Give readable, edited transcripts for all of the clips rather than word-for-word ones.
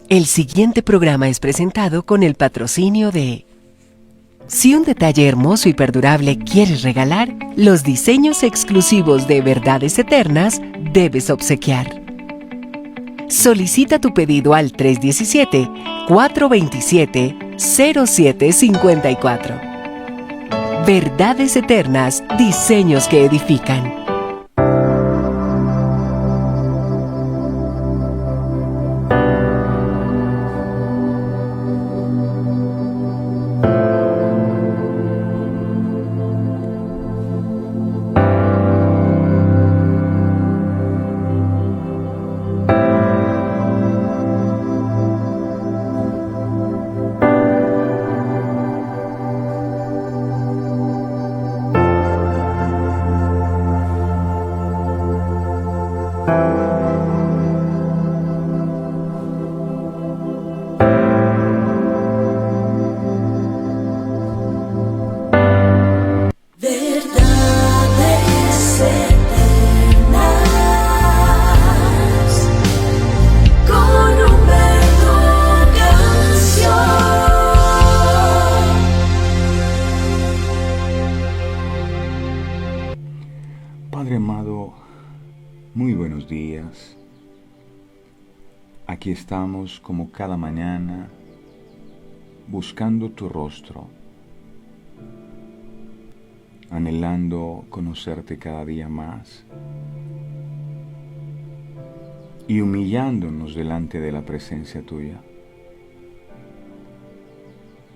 El siguiente programa es presentado con el patrocinio de... Si un detalle hermoso y perdurable quieres regalar, los diseños exclusivos de Verdades Eternas debes obsequiar. Solicita tu pedido al 317-427-0754. Verdades Eternas, diseños que edifican. Padre amado, muy buenos días. Aquí estamos como cada mañana buscando tu rostro, anhelando conocerte cada día más y humillándonos delante de la presencia tuya.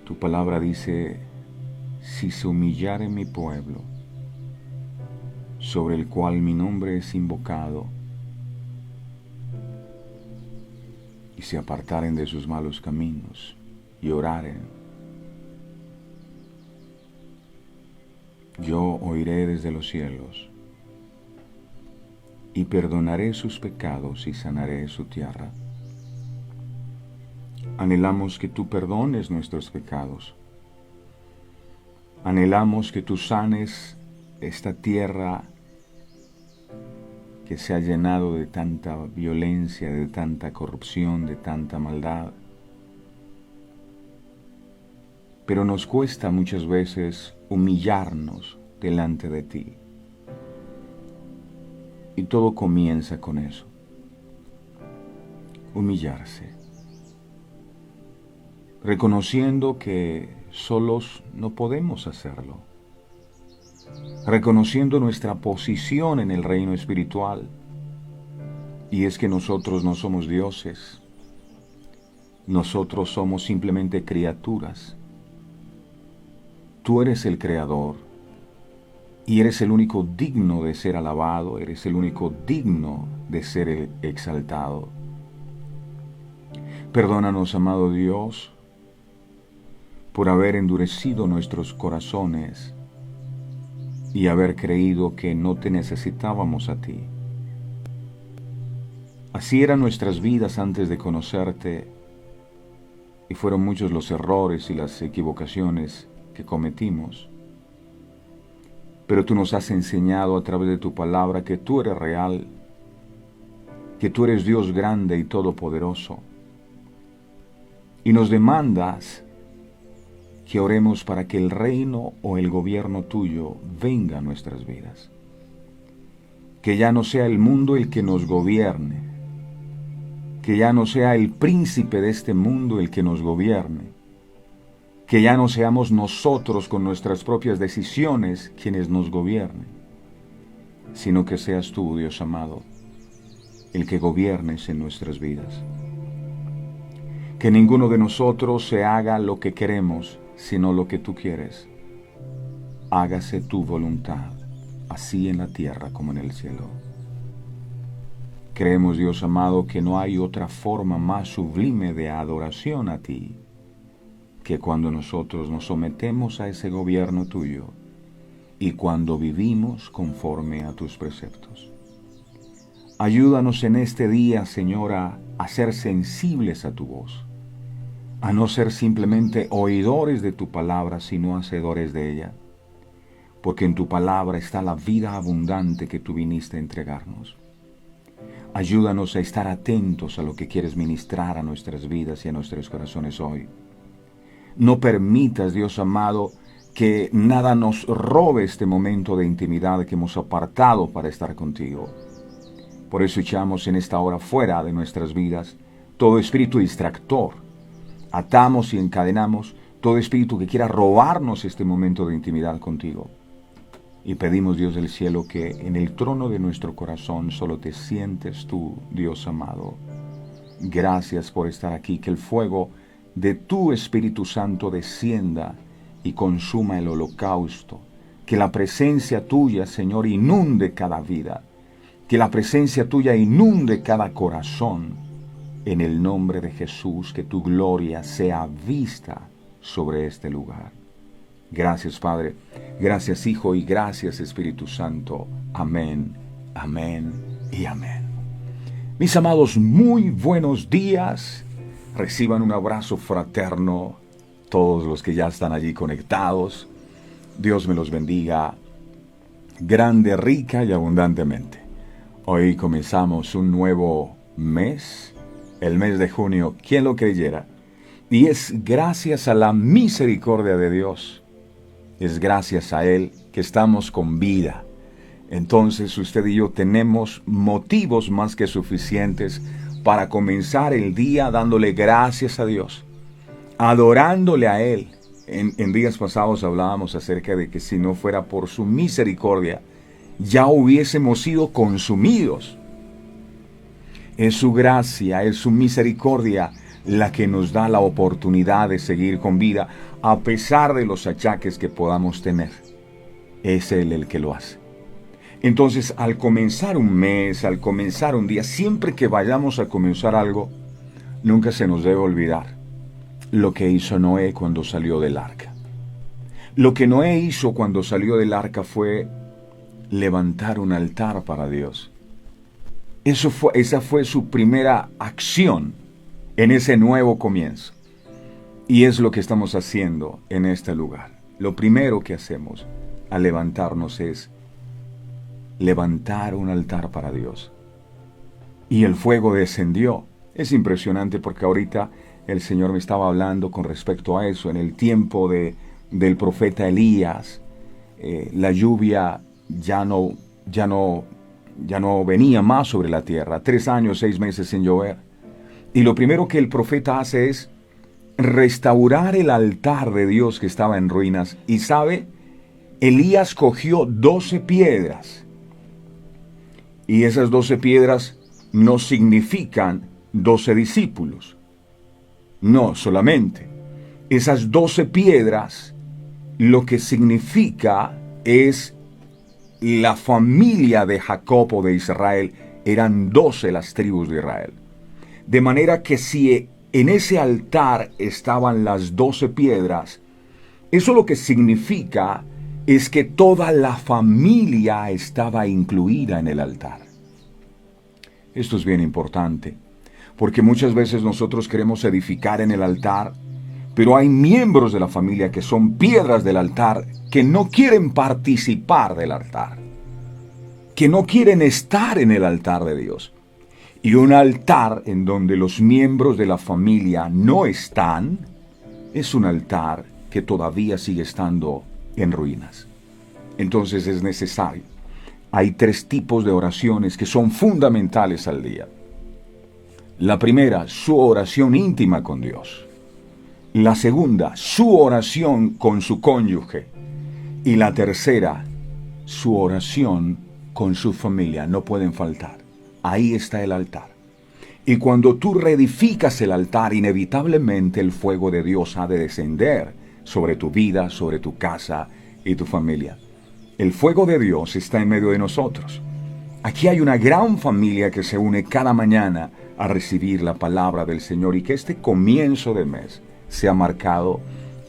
Tu palabra dice, si se humillare mi pueblo, sobre el cual mi nombre es invocado, y se apartaren de sus malos caminos y oraren, yo oiré desde los cielos y perdonaré sus pecados y sanaré su tierra. Anhelamos que tú perdones nuestros pecados. Anhelamos que tú sanes esta tierra que se ha llenado de tanta violencia, de tanta corrupción, de tanta maldad. Pero nos cuesta muchas veces humillarnos delante de ti. Y todo comienza con eso. Humillarse. Reconociendo que solos no podemos hacerlo. Reconociendo nuestra posición en el reino espiritual, y es que nosotros no somos dioses, nosotros somos simplemente criaturas. Tú eres el creador, y eres el único digno de ser alabado, eres el único digno de ser exaltado. Perdónanos, amado Dios, por haber endurecido nuestros corazones y haber creído que no te necesitábamos a ti. Así eran nuestras vidas antes de conocerte, y fueron muchos los errores y las equivocaciones que cometimos. Pero tú nos has enseñado a través de tu palabra que tú eres real, que tú eres Dios grande y todopoderoso, y nos demandas que oremos para que el reino o el gobierno tuyo venga a nuestras vidas. Que ya no sea el mundo el que nos gobierne, que ya no sea el príncipe de este mundo el que nos gobierne, que ya no seamos nosotros con nuestras propias decisiones quienes nos gobiernen, sino que seas tú, Dios amado, el que gobiernes en nuestras vidas. Que ninguno de nosotros se haga lo que queremos, sino lo que tú quieres. Hágase tu voluntad, así en la tierra como en el cielo. Creemos, Dios amado, que no hay otra forma más sublime de adoración a ti que cuando nosotros nos sometemos a ese gobierno tuyo y cuando vivimos conforme a tus preceptos. Ayúdanos en este día, Señor, a ser sensibles a tu voz, a no ser simplemente oidores de tu palabra, sino hacedores de ella, porque en tu palabra está la vida abundante que tú viniste a entregarnos. Ayúdanos a estar atentos a lo que quieres ministrar a nuestras vidas y a nuestros corazones hoy. No permitas, Dios amado, que nada nos robe este momento de intimidad que hemos apartado para estar contigo. Por eso echamos en esta hora fuera de nuestras vidas todo espíritu distractor. Atamos y encadenamos todo espíritu que quiera robarnos este momento de intimidad contigo. Y pedimos, Dios del cielo, que en el trono de nuestro corazón solo te sientes tú, Dios amado. Gracias por estar aquí, que el fuego de tu Espíritu Santo descienda y consuma el holocausto. Que la presencia tuya, Señor, inunde cada vida. Que la presencia tuya inunde cada corazón. En el nombre de Jesús, que tu gloria sea vista sobre este lugar. Gracias, Padre. Gracias, Hijo, y gracias, Espíritu Santo. Amén, amén y amén. Mis amados, muy buenos días. Reciban un abrazo fraterno todos los que ya están allí conectados. Dios me los bendiga grande, rica y abundantemente. Hoy comenzamos un nuevo mes, el mes de junio, ¿quién lo creyera? Y es gracias a la misericordia de Dios, es gracias a Él que estamos con vida. Entonces usted y yo tenemos motivos más que suficientes para comenzar el día dándole gracias a Dios, adorándole a Él. En días pasados hablábamos acerca de que si no fuera por su misericordia, ya hubiésemos sido consumidos. Es su gracia, es su misericordia la que nos da la oportunidad de seguir con vida, a pesar de los achaques que podamos tener. Es Él el que lo hace. Entonces, al comenzar un mes, al comenzar un día, siempre que vayamos a comenzar algo, nunca se nos debe olvidar lo que hizo Noé cuando salió del arca. Lo que Noé hizo cuando salió del arca fue levantar un altar para Dios. Esa fue su primera acción en ese nuevo comienzo. Y es lo que estamos haciendo en este lugar. Lo primero que hacemos al levantarnos es levantar un altar para Dios. Y el fuego descendió. Es impresionante porque ahorita el Señor me estaba hablando con respecto a eso. En el tiempo del profeta Elías, la lluvia ya no venía más sobre la tierra. 3 años, 6 meses sin llover. Y lo primero que el profeta hace es restaurar el altar de Dios que estaba en ruinas. Y sabe, Elías cogió 12 piedras. Y esas 12 piedras no significan 12 discípulos. No, solamente. Esas 12 piedras lo que significa es la familia de Jacob o de Israel. Eran 12 las tribus de Israel. De manera que si en ese altar estaban las 12 piedras, eso lo que significa es que toda la familia estaba incluida en el altar. Esto es bien importante, porque muchas veces nosotros queremos edificar en el altar, pero hay miembros de la familia que son piedras del altar que no quieren participar del altar, que no quieren estar en el altar de Dios. Y un altar en donde los miembros de la familia no están, es un altar que todavía sigue estando en ruinas. Entonces es necesario. Hay 3 tipos de oraciones que son fundamentales al día. La primera, su oración íntima con Dios. La segunda, su oración con su cónyuge. Y la tercera, su oración con su familia. No pueden faltar. Ahí está el altar. Y cuando tú reedificas el altar, inevitablemente el fuego de Dios ha de descender sobre tu vida, sobre tu casa y tu familia. El fuego de Dios está en medio de nosotros. Aquí hay una gran familia que se une cada mañana a recibir la palabra del Señor, y que este comienzo de mes sea marcado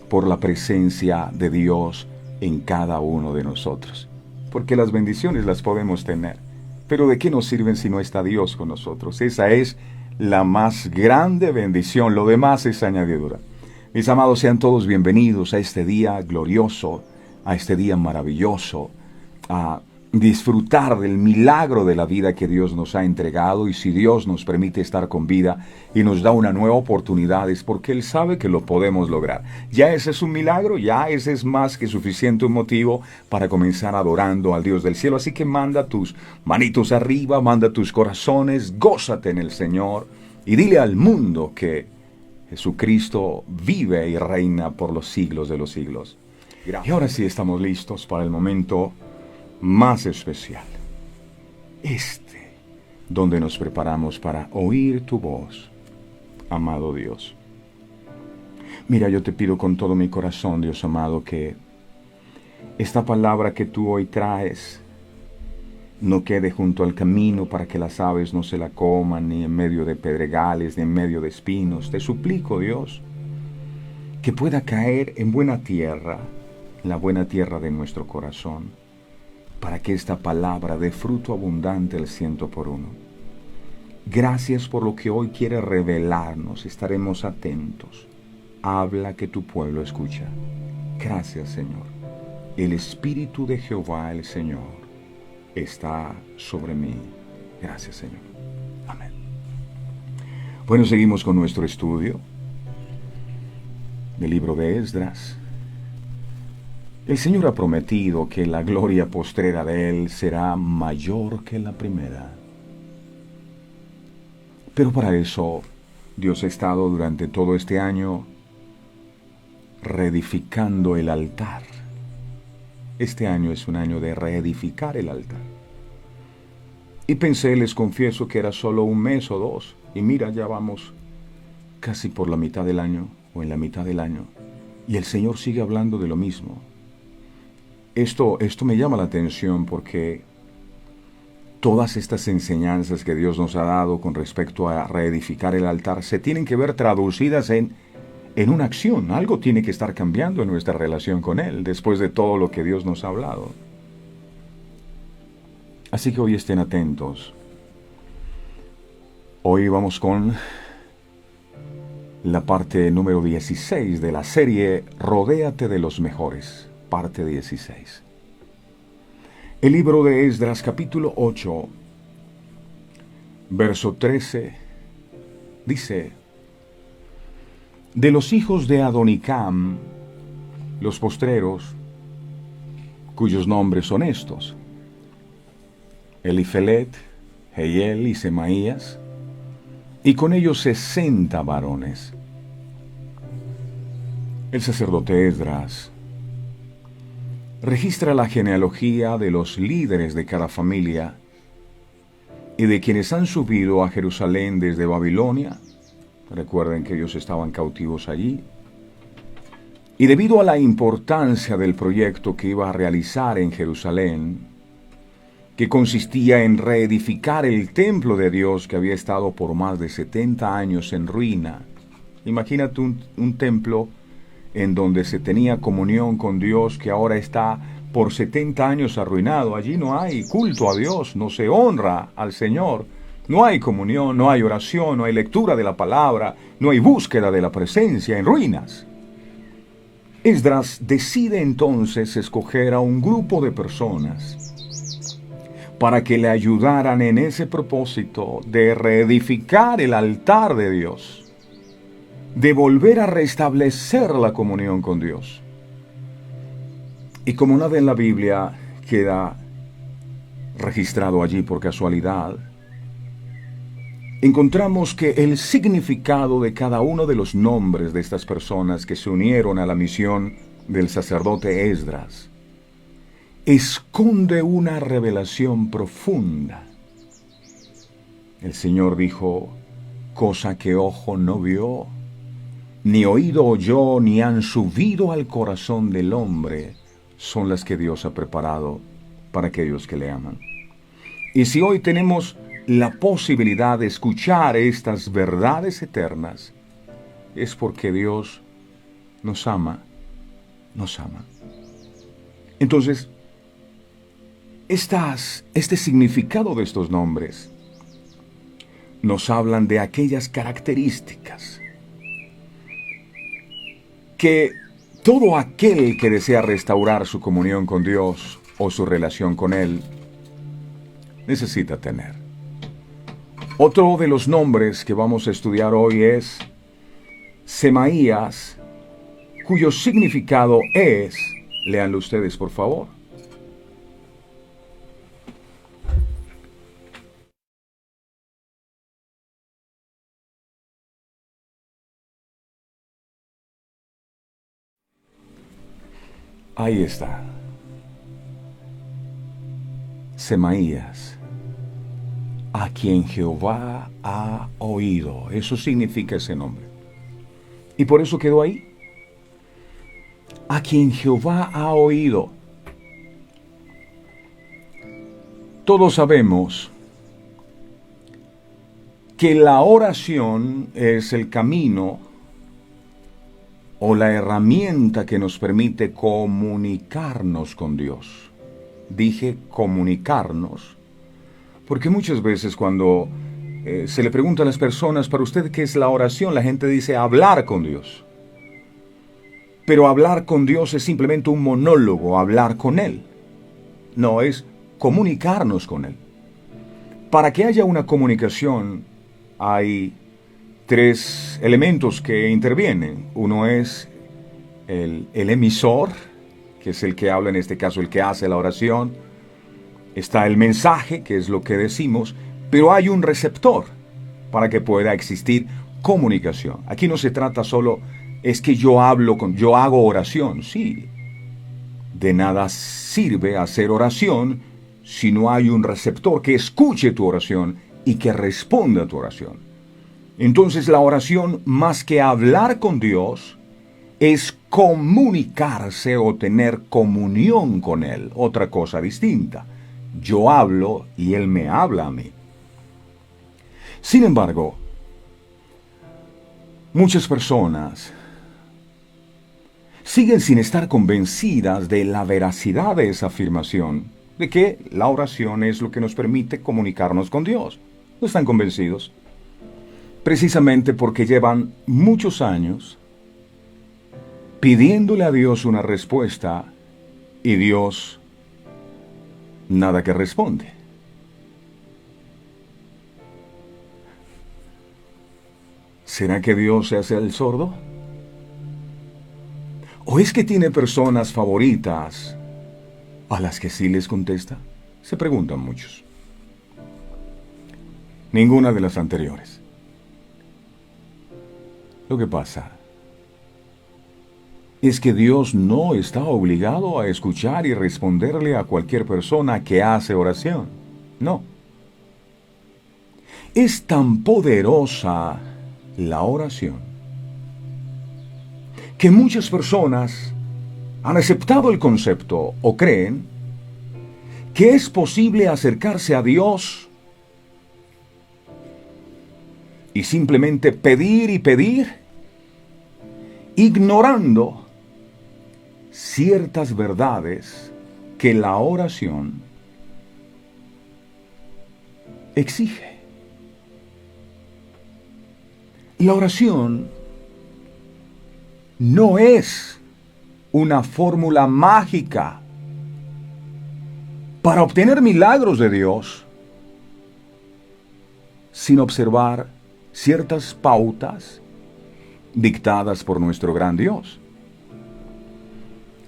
por la presencia de Dios en cada uno de nosotros. Porque las bendiciones las podemos tener, pero ¿de qué nos sirven si no está Dios con nosotros? Esa es la más grande bendición, lo demás es añadidura. Mis amados, sean todos bienvenidos a este día glorioso, a este día maravilloso, disfrutar del milagro de la vida que Dios nos ha entregado, y si Dios nos permite estar con vida y nos da una nueva oportunidad es porque Él sabe que lo podemos lograr. Ya ese es un milagro, ya ese es más que suficiente un motivo para comenzar adorando al Dios del cielo. Así que manda tus manitos arriba, manda tus corazones, gózate en el Señor y dile al mundo que Jesucristo vive y reina por los siglos de los siglos. Y ahora sí estamos listos para el momento más especial, donde nos preparamos para oír tu voz, amado Dios. Mira, yo te pido con todo mi corazón, Dios amado, que esta palabra que tú hoy traes no quede junto al camino para que las aves no se la coman, ni en medio de pedregales, ni en medio de espinos. Te suplico, Dios, que pueda caer en buena tierra, la buena tierra de nuestro corazón, para que esta palabra dé fruto abundante al 100%. Gracias por lo que hoy quiere revelarnos. Estaremos atentos. Habla que tu pueblo escucha. Gracias, Señor. El Espíritu de Jehová, el Señor, está sobre mí. Gracias, Señor. Amén. Bueno, seguimos con nuestro estudio del libro de Esdras. El Señor ha prometido que la gloria postrera de Él será mayor que la primera. Pero para eso, Dios ha estado durante todo este año reedificando el altar. Este año es un año de reedificar el altar. Y pensé, les confieso, que era solo un mes o dos. Y mira, ya vamos casi por la mitad del año, o en la mitad del año. Y el Señor sigue hablando de lo mismo. Esto me llama la atención porque todas estas enseñanzas que Dios nos ha dado con respecto a reedificar el altar se tienen que ver traducidas en una acción. Algo tiene que estar cambiando en nuestra relación con Él después de todo lo que Dios nos ha hablado. Así que hoy estén atentos. Hoy vamos con la parte número 16 de la serie Rodéate de los mejores. Parte 16. El libro de Esdras, capítulo 8, verso 13, dice: de los hijos de Adonicam, los postreros, cuyos nombres son estos: Elifelet, Jehiel y Semaías, y con ellos 60 varones. El sacerdote Esdras registra la genealogía de los líderes de cada familia y de quienes han subido a Jerusalén desde Babilonia. Recuerden que ellos estaban cautivos allí. Y debido a la importancia del proyecto que iba a realizar en Jerusalén, que consistía en reedificar el templo de Dios que había estado por más de 70 años en ruina. Imagínate un templo en donde se tenía comunión con Dios, que ahora está por 70 años arruinado. Allí no hay culto a Dios, no se honra al Señor, no hay comunión, no hay oración, no hay lectura de la palabra, no hay búsqueda de la presencia, en ruinas. Esdras decide entonces escoger a un grupo de personas para que le ayudaran en ese propósito de reedificar el altar de Dios, de volver a restablecer la comunión con Dios. Y como nada en la Biblia queda registrado allí por casualidad, encontramos que el significado de cada uno de los nombres de estas personas que se unieron a la misión del sacerdote Esdras esconde una revelación profunda. El Señor dijo: cosa que ojo no vio, ni oído oyó, ni han subido al corazón del hombre, son las que Dios ha preparado para aquellos que le aman. Y si hoy tenemos la posibilidad de escuchar estas verdades eternas, es porque Dios nos ama, nos ama. Entonces, este significado de estos nombres nos hablan de aquellas características que todo aquel que desea restaurar su comunión con Dios o su relación con Él necesita tener. Otro de los nombres que vamos a estudiar hoy es Semaías, cuyo significado es, léanlo ustedes por favor. Ahí está. Semaías, a quien Jehová ha oído. Eso significa ese nombre. Y por eso quedó ahí. A quien Jehová ha oído. Todos sabemos que la oración es el camino o la herramienta que nos permite comunicarnos con Dios. Dije comunicarnos, porque muchas veces cuando se le pregunta a las personas, ¿para usted qué es la oración? La gente dice hablar con Dios. Pero hablar con Dios es simplemente un monólogo, hablar con Él. No, es comunicarnos con Él. Para que haya una comunicación, hay tres elementos que intervienen. Uno es el emisor, que es el que habla, en este caso el que hace la oración. Está el mensaje, que es lo que decimos, pero hay un receptor para que pueda existir comunicación. Aquí no se trata solo, es que yo hago oración, sí. De nada sirve hacer oración si no hay un receptor que escuche tu oración y que responda a tu oración. Entonces la oración, más que hablar con Dios, es comunicarse o tener comunión con Él, otra cosa distinta. Yo hablo y Él me habla a mí. Sin embargo, muchas personas siguen sin estar convencidas de la veracidad de esa afirmación, de que la oración es lo que nos permite comunicarnos con Dios. No están convencidos, precisamente porque llevan muchos años pidiéndole a Dios una respuesta y Dios nada que responde. ¿Será que Dios se hace el sordo? ¿O es que tiene personas favoritas a las que sí les contesta? Se preguntan muchos. Ninguna de las anteriores. Lo que pasa es que Dios no está obligado a escuchar y responderle a cualquier persona que hace oración. No. Es tan poderosa la oración que muchas personas han aceptado el concepto o creen que es posible acercarse a Dios y simplemente pedir y pedir, ignorando ciertas verdades que la oración exige. La oración no es una fórmula mágica para obtener milagros de Dios, sin observar ciertas pautas dictadas por nuestro gran Dios.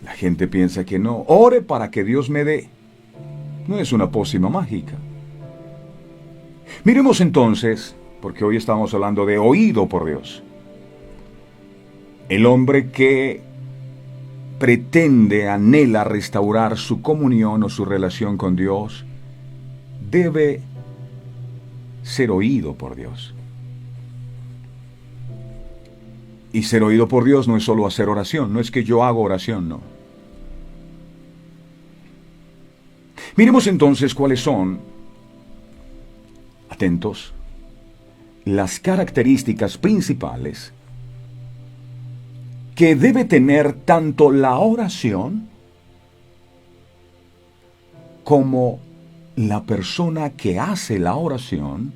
La gente piensa que no, ore para que Dios me dé. No es una pócima mágica. Miremos entonces, porque hoy estamos hablando de oído por Dios. El hombre que pretende, anhela restaurar su comunión o su relación con Dios, debe ser oído por Dios. Y ser oído por Dios no es solo hacer oración, no es que yo hago oración, no. Miremos entonces cuáles son, atentos, las características principales que debe tener tanto la oración como la persona que hace la oración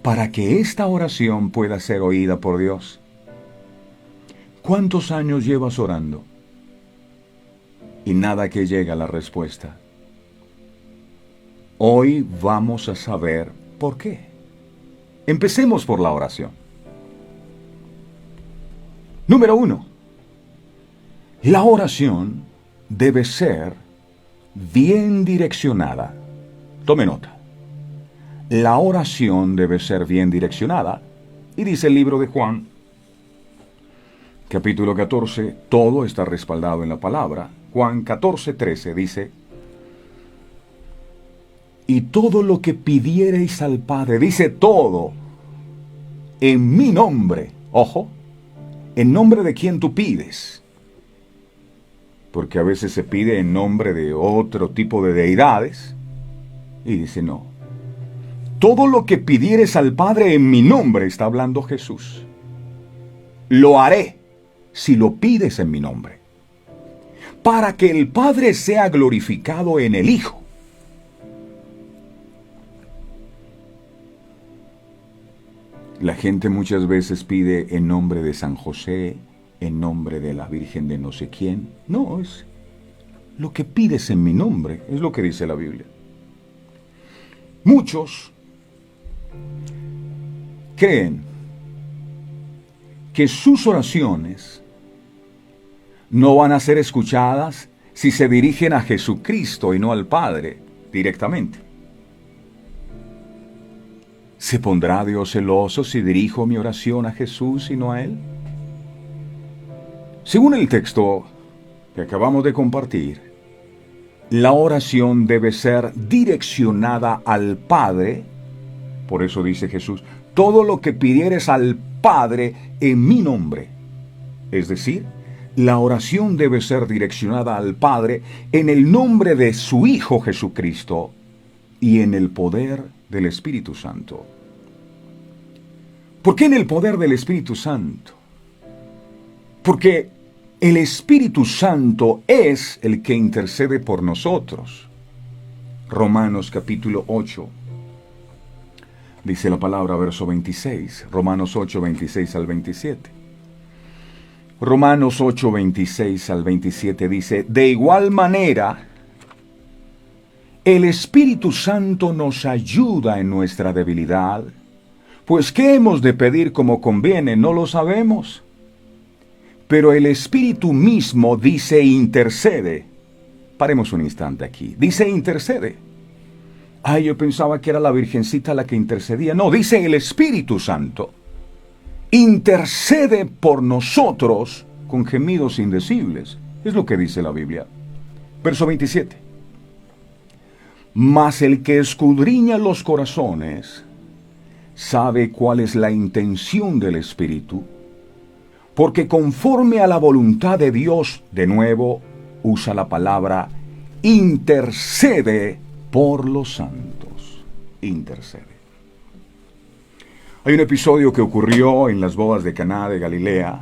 para que esta oración pueda ser oída por Dios. ¿Cuántos años llevas orando? Y nada que llega a la respuesta. Hoy vamos a saber por qué. Empecemos por la oración. Número 1. La oración debe ser bien direccionada. Tome nota. La oración debe ser bien direccionada. Y dice el libro de Juan, capítulo 14, todo está respaldado en la palabra. Juan 14:13 dice, y todo lo que pidiereis al Padre, dice todo, en mi nombre, ojo, en nombre de quien tú pides, porque a veces se pide en nombre de otro tipo de deidades, y dice no, todo lo que pidieres al Padre en mi nombre, está hablando Jesús, lo haré si lo pides en mi nombre, para que el Padre sea glorificado en el Hijo. La gente muchas veces pide en nombre de San José, en nombre de la Virgen de no sé quién. No, es lo que pides en mi nombre, es lo que dice la Biblia. Muchos creen que sus oraciones no van a ser escuchadas si se dirigen a Jesucristo y no al Padre directamente. ¿Se pondrá Dios celoso si dirijo mi oración a Jesús y no a Él? Según el texto que acabamos de compartir, la oración debe ser direccionada al Padre. Por eso dice Jesús, todo lo que pidieres al Padre en mi nombre. Es decir, la oración debe ser direccionada al Padre en el nombre de su Hijo Jesucristo y en el poder del Espíritu Santo. ¿Por qué en el poder del Espíritu Santo? Porque el Espíritu Santo es el que intercede por nosotros. Romanos capítulo 8, dice la palabra, verso 26. Romanos 8, 26 al 27. Romanos 8, 26 al 27 dice, de igual manera, el Espíritu Santo nos ayuda en nuestra debilidad, pues ¿qué hemos de pedir como conviene? No lo sabemos. Pero el Espíritu mismo dice intercede. Paremos un instante aquí. Dice intercede. Ay, yo pensaba que era la Virgencita la que intercedía. No, dice el Espíritu Santo. Intercede por nosotros con gemidos indecibles. Es lo que dice la Biblia. Verso 27. Mas el que escudriña los corazones sabe cuál es la intención del Espíritu, porque conforme a la voluntad de Dios, de nuevo, usa la palabra intercede por los santos. Intercede. Hay un episodio que ocurrió en las bodas de Caná de Galilea,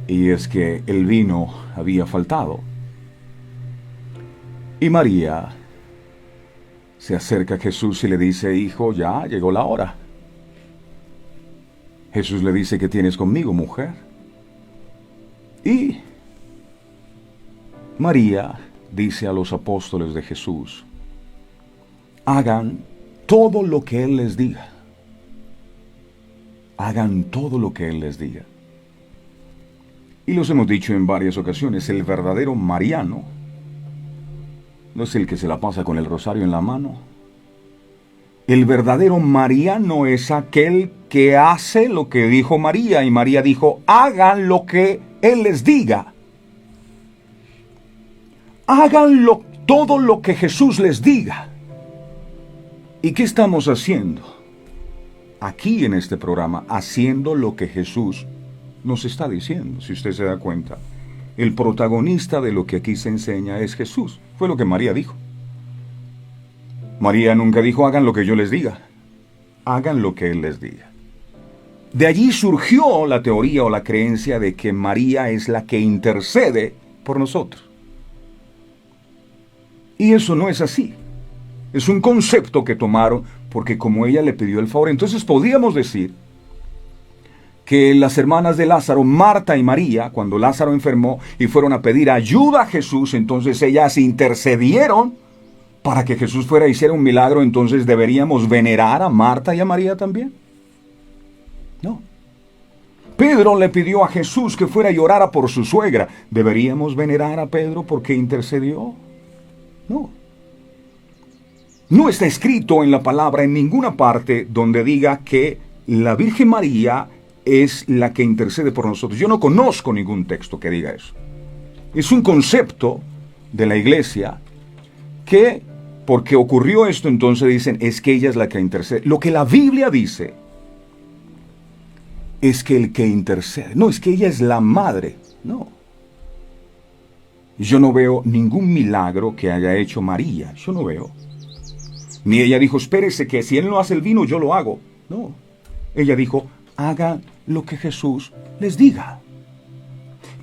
y es que el vino había faltado. Y María se acerca a Jesús y le dice, hijo, ya llegó la hora. Jesús le dice, ¿qué tienes conmigo, mujer? Y María dice a los apóstoles de Jesús, hagan todo lo que Él les diga. Hagan todo lo que Él les diga. Y los hemos dicho en varias ocasiones, el verdadero mariano no es el que se la pasa con el rosario en la mano. El verdadero mariano es aquel que hace lo que dijo María. Y María dijo, hagan lo que Él les diga. Hagan todo lo que Jesús les diga. ¿Y qué estamos haciendo? Aquí en este programa, haciendo lo que Jesús nos está diciendo, si usted se da cuenta. El protagonista de lo que aquí se enseña es Jesús. Fue lo que María dijo. María nunca dijo, hagan lo que yo les diga. Hagan lo que Él les diga. De allí surgió la teoría o la creencia de que María es la que intercede por nosotros. Y eso no es así. Es un concepto que tomaron porque como ella le pidió el favor, entonces podríamos decir que las hermanas de Lázaro, Marta y María, cuando Lázaro enfermó y fueron a pedir ayuda a Jesús, entonces ellas intercedieron para que Jesús fuera y hiciera un milagro, entonces deberíamos venerar a Marta y a María también. No. Pedro le pidió a Jesús que fuera y orara por su suegra. ¿Deberíamos venerar a Pedro porque intercedió? No. No está escrito en la palabra en ninguna parte donde diga que la Virgen María es la que intercede por nosotros. Yo no conozco ningún texto que diga eso. Es un concepto de la iglesia que, porque ocurrió esto, entonces dicen, es que ella es la que intercede. Lo que la Biblia dice es que el que intercede, no, es que ella es la madre, no. Yo no veo ningún milagro que haya hecho María, yo no veo. Ni ella dijo, espérese que si él no hace el vino, yo lo hago. No, ella dijo, haga lo que Jesús les diga.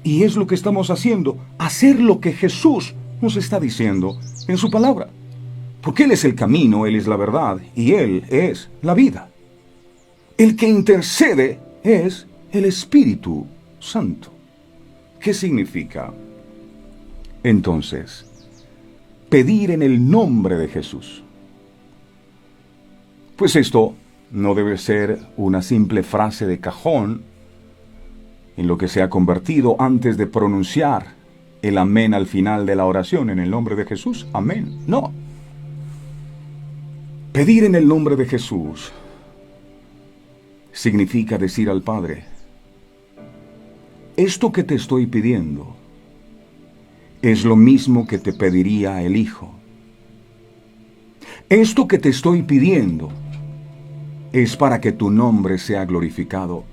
Y es lo que estamos haciendo, hacer lo que Jesús nos está diciendo en su palabra. Porque Él es el camino, Él es la verdad y Él es la vida. El que intercede es el Espíritu Santo. ¿Qué significa? Entonces, pedir en el nombre de Jesús. Pues esto no debe ser una simple frase de cajón en lo que se ha convertido antes de pronunciar el amén al final de la oración en el nombre de Jesús. Amén. No. Pedir en el nombre de Jesús significa decir al Padre, esto que te estoy pidiendo es lo mismo que te pediría el Hijo. Esto que te estoy pidiendo es para que tu nombre sea glorificado,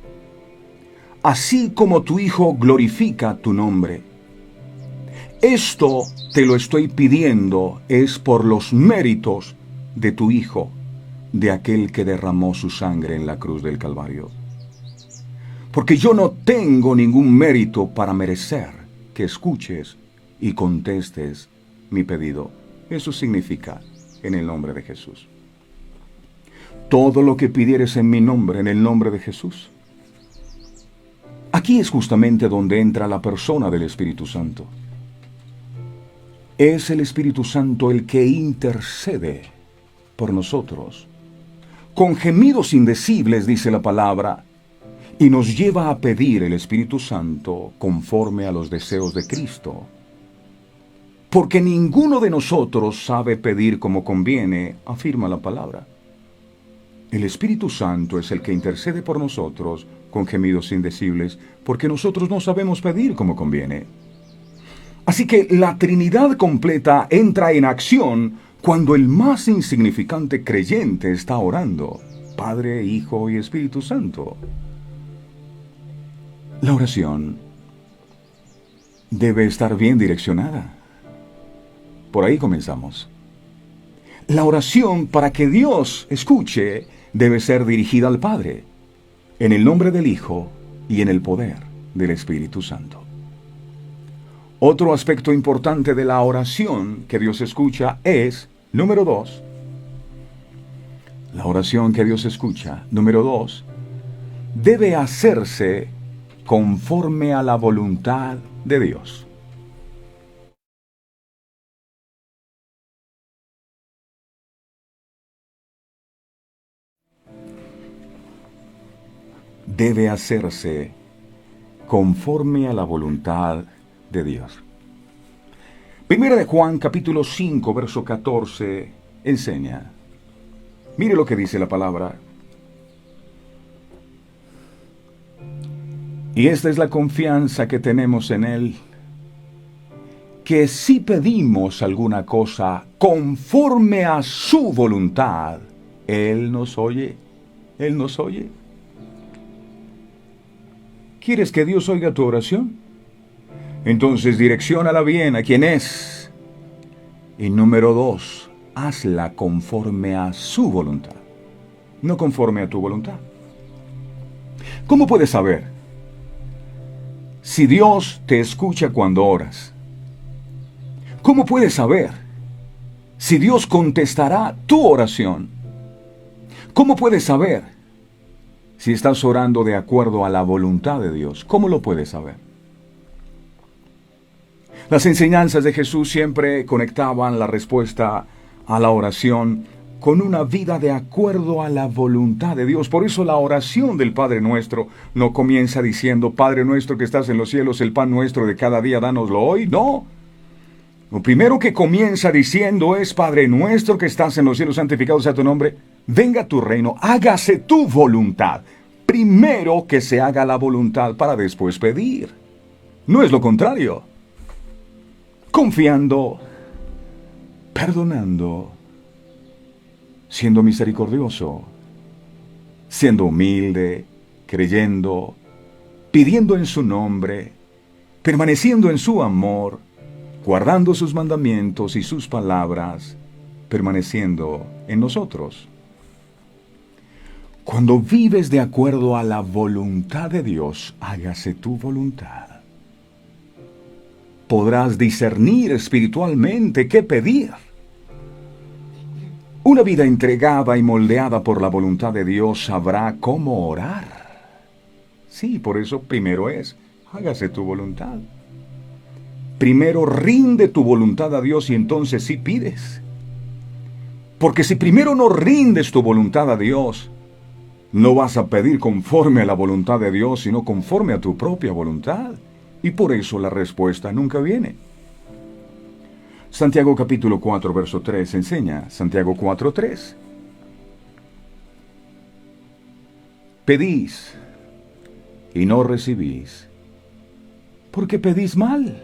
así como tu Hijo glorifica tu nombre. Esto te lo estoy pidiendo es por los méritos de tu Hijo, de aquel que derramó su sangre en la cruz del Calvario. Porque yo no tengo ningún mérito para merecer que escuches y contestes mi pedido. Eso significa en el nombre de Jesús. Todo lo que pidieres en mi nombre, en el nombre de Jesús. Aquí es justamente donde entra la persona del Espíritu Santo. Es el Espíritu Santo el que intercede por nosotros, con gemidos indecibles, dice la palabra, y nos lleva a pedir el Espíritu Santo conforme a los deseos de Cristo. Porque ninguno de nosotros sabe pedir como conviene, afirma la palabra. El Espíritu Santo es el que intercede por nosotros con gemidos indecibles, porque nosotros no sabemos pedir como conviene. Así que la Trinidad completa entra en acción cuando el más insignificante creyente está orando, Padre, Hijo y Espíritu Santo. La oración debe estar bien direccionada. Por ahí comenzamos. La oración, para que Dios escuche, debe ser dirigida al Padre, en el nombre del Hijo y en el poder del Espíritu Santo. Otro aspecto importante de la oración que Dios escucha es, número 2, la oración que Dios escucha, número 2, debe hacerse conforme a la voluntad de Dios. Debe hacerse conforme a la voluntad de Dios. Primera de Juan, capítulo 5, verso 14, enseña. Mire lo que dice la palabra. Y esta es la confianza que tenemos en Él, que si pedimos alguna cosa conforme a su voluntad, Él nos oye. Él nos oye. ¿Quieres que Dios oiga tu oración? Entonces direcciónala bien a quien es. Y número 2, hazla conforme a su voluntad, no conforme a tu voluntad. ¿Cómo puedes saber si Dios te escucha cuando oras? ¿Cómo puedes saber si Dios contestará tu oración? ¿Cómo puedes saber si estás orando de acuerdo a la voluntad de Dios? ¿Cómo lo puedes saber? Las enseñanzas de Jesús siempre conectaban la respuesta a la oración con una vida de acuerdo a la voluntad de Dios. Por eso la oración del Padre Nuestro no comienza diciendo, Padre nuestro que estás en los cielos, el pan nuestro de cada día, dánoslo hoy. No. Lo primero que comienza diciendo es, Padre nuestro que estás en los cielos, santificado sea tu nombre, venga tu reino, hágase tu voluntad. Primero que se haga la voluntad para después pedir. No es lo contrario. Confiando, perdonando, siendo misericordioso, siendo humilde, creyendo, pidiendo en su nombre, permaneciendo en su amor, guardando sus mandamientos y sus palabras, permaneciendo en nosotros. Cuando vives de acuerdo a la voluntad de Dios, hágase tu voluntad. Podrás discernir espiritualmente qué pedir. Una vida entregada y moldeada por la voluntad de Dios sabrá cómo orar. Sí, por eso primero es, hágase tu voluntad. Primero rinde tu voluntad a Dios y entonces sí pides. Porque si primero no rindes tu voluntad a Dios, no vas a pedir conforme a la voluntad de Dios, sino conforme a tu propia voluntad. Y por eso la respuesta nunca viene. Santiago capítulo 4, verso 3 enseña, Santiago 4, 3. Pedís y no recibís, porque pedís mal,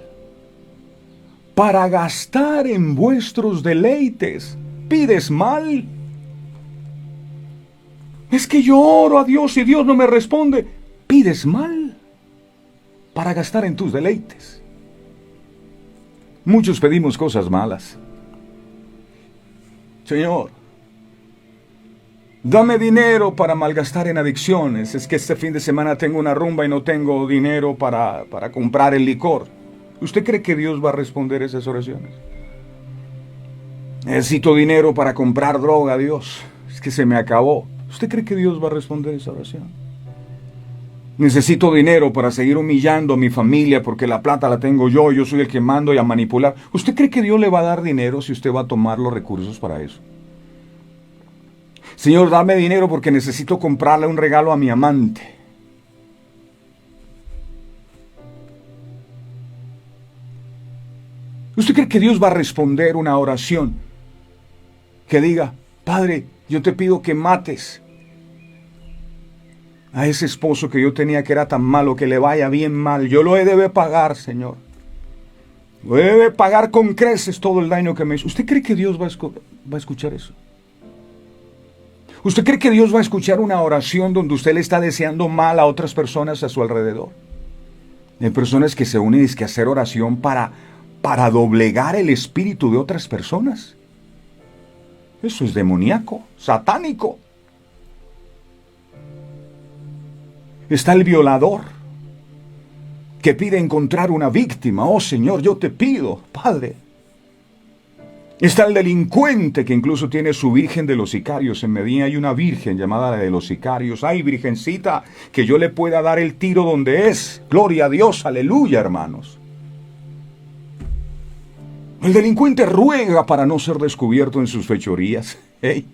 para gastar en vuestros deleites. ¿Pides mal? Es que yo oro a Dios y Dios no me responde. ¿Pides mal? Para gastar en tus deleites. Muchos pedimos cosas malas. Señor, dame dinero para malgastar en adicciones. Es que este fin de semana tengo una rumba y no tengo dinero para comprar el licor. ¿Usted cree que Dios va a responder esas oraciones? Necesito dinero para comprar droga, Dios. Es que se me acabó. ¿Usted cree que Dios va a responder esa oración? Necesito dinero para seguir humillando a mi familia porque la plata la tengo yo soy el que mando y a manipular. ¿Usted cree que Dios le va a dar dinero si usted va a tomar los recursos para eso? Señor, dame dinero porque necesito comprarle un regalo a mi amante. ¿Usted cree que Dios va a responder una oración que diga, Padre, yo te pido que mates a ese esposo que yo tenía que era tan malo, que le vaya bien mal? Yo lo he de pagar, Señor. Lo he de pagar con creces todo el daño que me hizo. ¿Usted cree que Dios va a escuchar eso? ¿Usted cree que Dios va a escuchar una oración donde usted le está deseando mal a otras personas a su alrededor? Hay personas que se unen a hacer oración para doblegar el espíritu de otras personas. Eso es demoníaco, satánico. Está el violador que pide encontrar una víctima. Oh Señor, yo te pido, Padre. Está el delincuente que incluso tiene su virgen de los sicarios. En Medina hay una virgen llamada la de los sicarios. Ay, virgencita, que yo le pueda dar el tiro donde es. Gloria a Dios, aleluya, hermanos. El delincuente ruega para no ser descubierto en sus fechorías. Hey.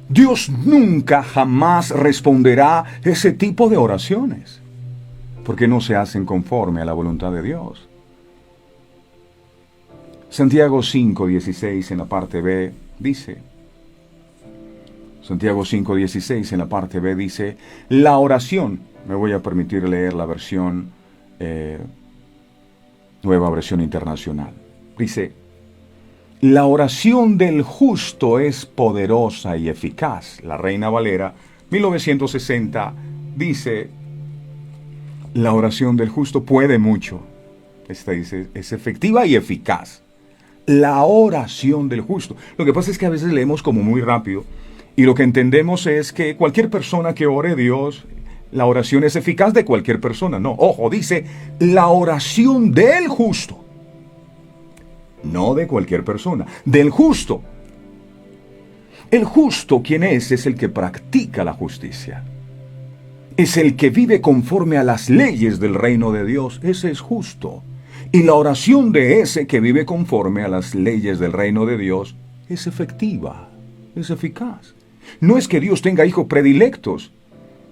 Dios nunca jamás responderá ese tipo de oraciones, porque no se hacen conforme a la voluntad de Dios. Santiago 5:16 en la parte B dice, Santiago 5:16 en la parte B dice, la oración, me voy a permitir leer la versión, nueva versión internacional, dice, la oración del justo es poderosa y eficaz. La Reina Valera, 1960, dice, la oración del justo puede mucho. Esta dice, es efectiva y eficaz. La oración del justo. Lo que pasa es que a veces leemos como muy rápido y lo que entendemos es que cualquier persona que ore a Dios, la oración es eficaz de cualquier persona. No, ojo, dice, la oración del justo. No de cualquier persona, del justo. El justo, ¿quién es? Es el que practica la justicia. Es el que vive conforme a las leyes del reino de Dios. Ese es justo. Y la oración de ese que vive conforme a las leyes del reino de Dios es efectiva, es eficaz. No es que Dios tenga hijos predilectos,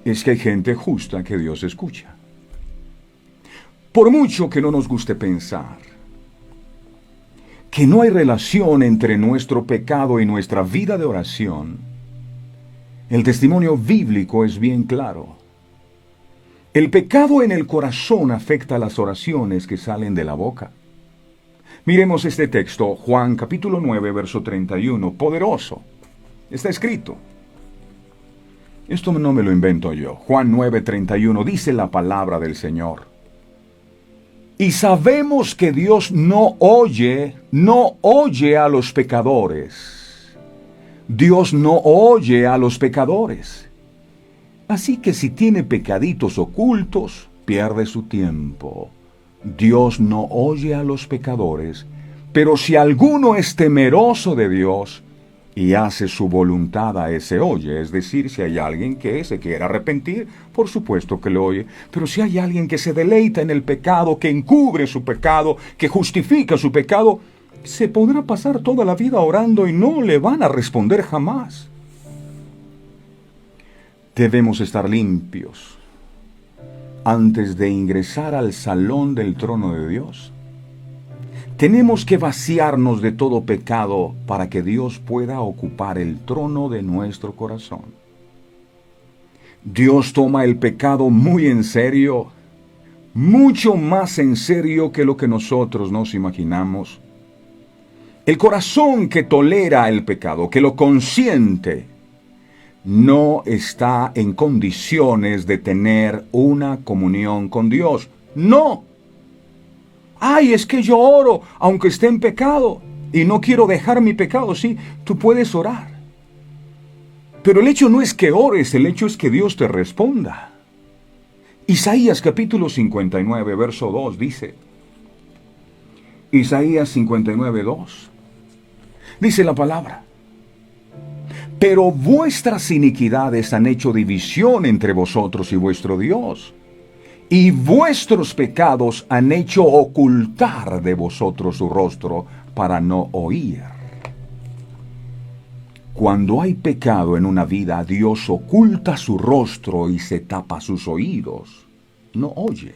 es que hay gente justa que Dios escucha. Por mucho que no nos guste pensar que no hay relación entre nuestro pecado y nuestra vida de oración, el testimonio bíblico es bien claro. El pecado en el corazón afecta las oraciones que salen de la boca. Miremos este texto, Juan capítulo 9, verso 31, poderoso. Está escrito. Esto no me lo invento yo. Juan 9, 31 dice la palabra del Señor. Y sabemos que Dios no oye a los pecadores. Dios no oye a los pecadores. Así que si tiene pecaditos ocultos, pierde su tiempo. Dios no oye a los pecadores, pero si alguno es temeroso de Dios y hace su voluntad, a ese oye. Es decir, si hay alguien que se quiera arrepentir, por supuesto que lo oye. Pero si hay alguien que se deleita en el pecado, que encubre su pecado, que justifica su pecado, se podrá pasar toda la vida orando y no le van a responder jamás. Debemos estar limpios antes de ingresar al salón del trono de Dios. Tenemos que vaciarnos de todo pecado para que Dios pueda ocupar el trono de nuestro corazón. Dios toma el pecado muy en serio, mucho más en serio que lo que nosotros nos imaginamos. El corazón que tolera el pecado, que lo consiente, no está en condiciones de tener una comunión con Dios. ¡No! ¡Ay, es que yo oro aunque esté en pecado y no quiero dejar mi pecado! Sí, tú puedes orar. Pero el hecho no es que ores, el hecho es que Dios te responda. Isaías capítulo 59, verso 2 dice, Isaías 59, 2, dice la palabra, pero vuestras iniquidades han hecho división entre vosotros y vuestro Dios, y vuestros pecados han hecho ocultar de vosotros su rostro para no oír. Cuando hay pecado en una vida, Dios oculta su rostro y se tapa sus oídos. No oye.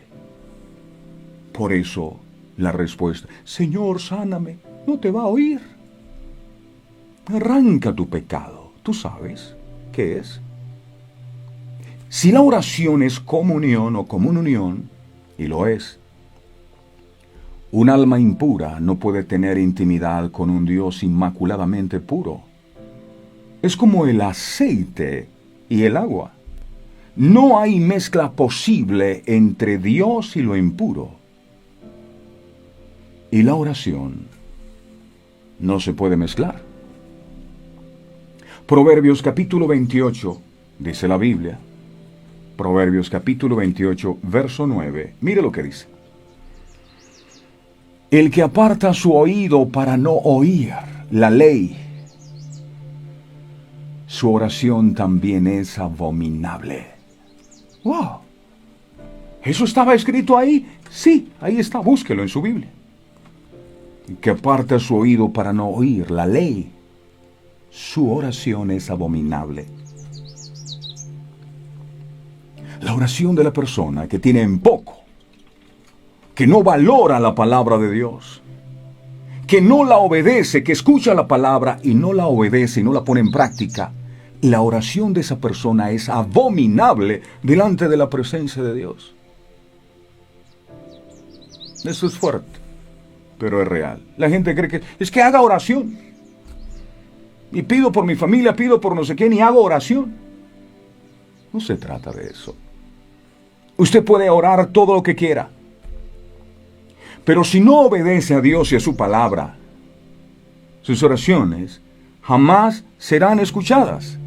Por eso, la respuesta, Señor, sáname, no te va a oír. Arranca tu pecado. ¿Tú sabes qué es? Si la oración es comunión o comunión, y lo es, un alma impura no puede tener intimidad con un Dios inmaculadamente puro. Es como el aceite y el agua. No hay mezcla posible entre Dios y lo impuro. Y la oración no se puede mezclar. Proverbios capítulo 28, dice la Biblia. Proverbios capítulo 28, verso 9. Mire lo que dice. El que aparta su oído para no oír la ley, su oración también es abominable. ¡Wow! ¿Eso estaba escrito ahí? Sí, ahí está, búsquelo en su Biblia. El que aparta su oído para no oír la ley, su oración es abominable. La oración de la persona que tiene en poco, que no valora la palabra de Dios, que no la obedece, que escucha la palabra y no la obedece y no la pone en práctica, la oración de esa persona es abominable delante de la presencia de Dios. Eso es fuerte, pero es real. La gente cree que es que haga oración. Y pido por mi familia, pido por no sé quién y hago oración. No se trata de eso. Usted puede orar todo lo que quiera. Pero si no obedece a Dios y a su palabra, sus oraciones jamás serán escuchadas.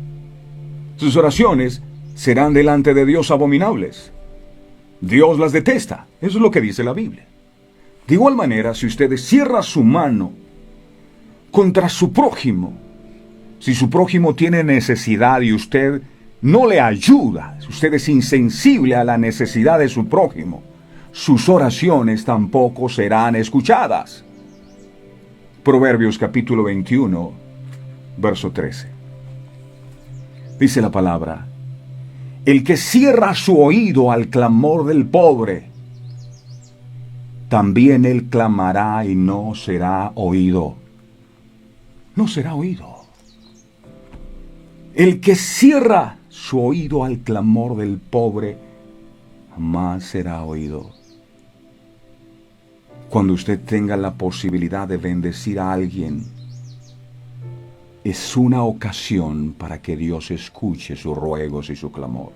Sus oraciones serán delante de Dios abominables. Dios las detesta. Eso es lo que dice la Biblia. De igual manera, si usted cierra su mano contra su prójimo, si su prójimo tiene necesidad y usted no le ayuda, si usted es insensible a la necesidad de su prójimo, sus oraciones tampoco serán escuchadas. Proverbios capítulo 21, verso 13. Dice la palabra: el que cierra su oído al clamor del pobre, también él clamará y no será oído. No será oído. El que cierra su oído al clamor del pobre, jamás será oído. Cuando usted tenga la posibilidad de bendecir a alguien, es una ocasión para que Dios escuche sus ruegos y su clamor.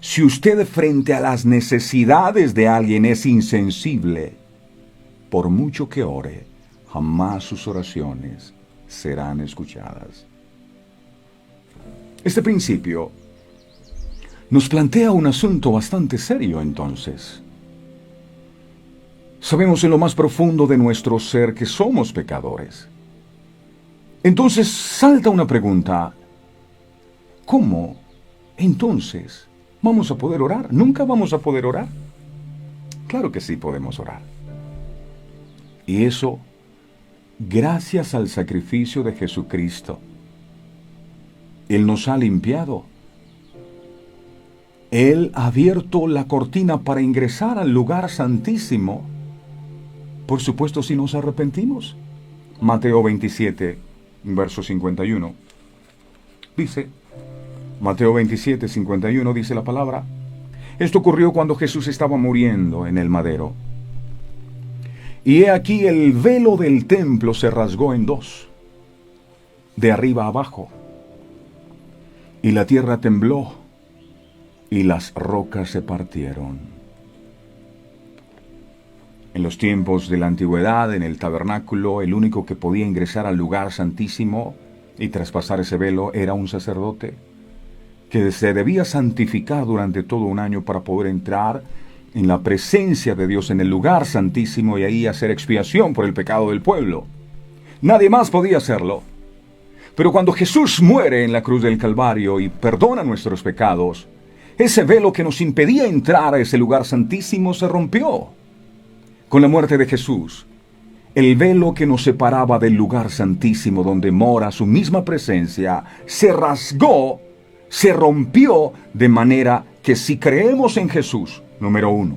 Si usted frente a las necesidades de alguien es insensible, por mucho que ore, jamás sus oraciones serán escuchadas. Este principio nos plantea un asunto bastante serio entonces. Sabemos en lo más profundo de nuestro ser que somos pecadores. Entonces salta una pregunta: ¿cómo entonces vamos a poder orar? ¿Nunca vamos a poder orar? Claro que sí podemos orar. Y eso gracias al sacrificio de Jesucristo. Él nos ha limpiado. Él ha abierto la cortina para ingresar al lugar santísimo. Por supuesto, si nos arrepentimos. Mateo 27, verso 51. Dice, Mateo 27, 51 dice la palabra: esto ocurrió cuando Jesús estaba muriendo en el madero. Y he aquí el velo del templo se rasgó en dos, de arriba a abajo. Y la tierra tembló, y las rocas se partieron. En los tiempos de la antigüedad, en el tabernáculo, el único que podía ingresar al lugar santísimo y traspasar ese velo era un sacerdote, que se debía santificar durante todo un año para poder entrar en la presencia de Dios en el lugar santísimo y ahí hacer expiación por el pecado del pueblo. Nadie más podía hacerlo. Pero cuando Jesús muere en la cruz del Calvario y perdona nuestros pecados, ese velo que nos impedía entrar a ese lugar santísimo se rompió. Con la muerte de Jesús, el velo que nos separaba del lugar santísimo donde mora su misma presencia se rasgó, se rompió, de manera que si creemos en Jesús, número 1,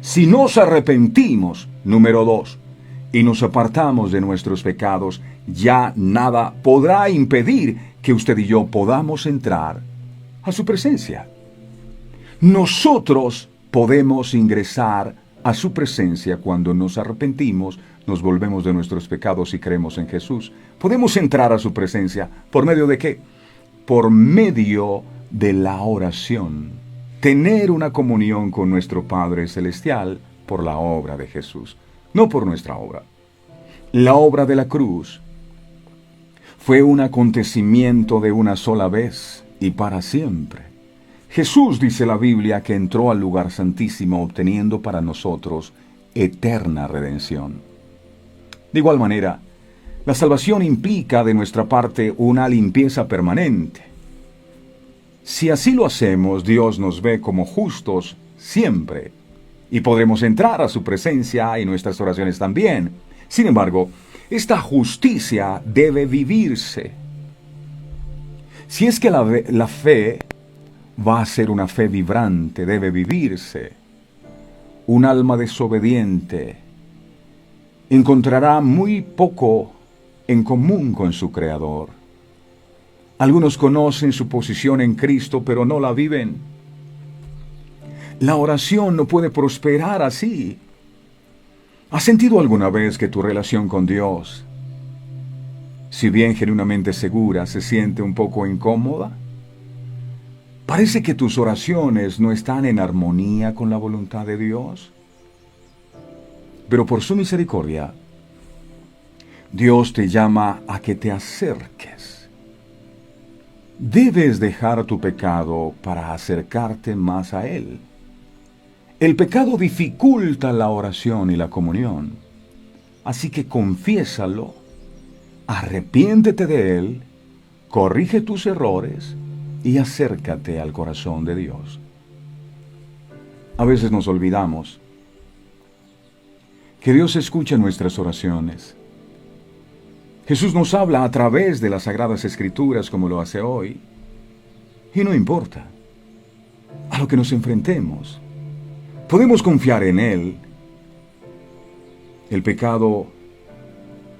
si nos arrepentimos, número 2, y nos apartamos de nuestros pecados, ya nada podrá impedir que usted y yo podamos entrar a su presencia. Nosotros podemos ingresar a su presencia cuando nos arrepentimos, nos volvemos de nuestros pecados y creemos en Jesús. Podemos entrar a su presencia. ¿Por medio de qué? Por medio de la oración. Tener una comunión con nuestro Padre Celestial por la obra de Jesús, no por nuestra obra. La obra de la cruz fue un acontecimiento de una sola vez y para siempre. Jesús, dice la Biblia, que entró al lugar santísimo obteniendo para nosotros eterna redención. De igual manera, la salvación implica de nuestra parte una limpieza permanente. Si así lo hacemos, Dios nos ve como justos siempre y podremos entrar a su presencia y nuestras oraciones también. Sin embargo, esta justicia debe vivirse. Si es que la fe va a ser una fe vibrante, debe vivirse. Un alma desobediente encontrará muy poco en común con su Creador. Algunos conocen su posición en Cristo, pero no la viven. La oración no puede prosperar así. ¿Has sentido alguna vez que tu relación con Dios, si bien genuinamente segura, se siente un poco incómoda? Parece que tus oraciones no están en armonía con la voluntad de Dios. Pero por su misericordia, Dios te llama a que te acerques. Debes dejar tu pecado para acercarte más a Él. El pecado dificulta la oración y la comunión. Así que confiésalo, arrepiéntete de él, corrige tus errores y acércate al corazón de Dios. A veces nos olvidamos que Dios escucha nuestras oraciones. Jesús nos habla a través de las Sagradas Escrituras como lo hace hoy. Y no importa a lo que nos enfrentemos, podemos confiar en Él. El pecado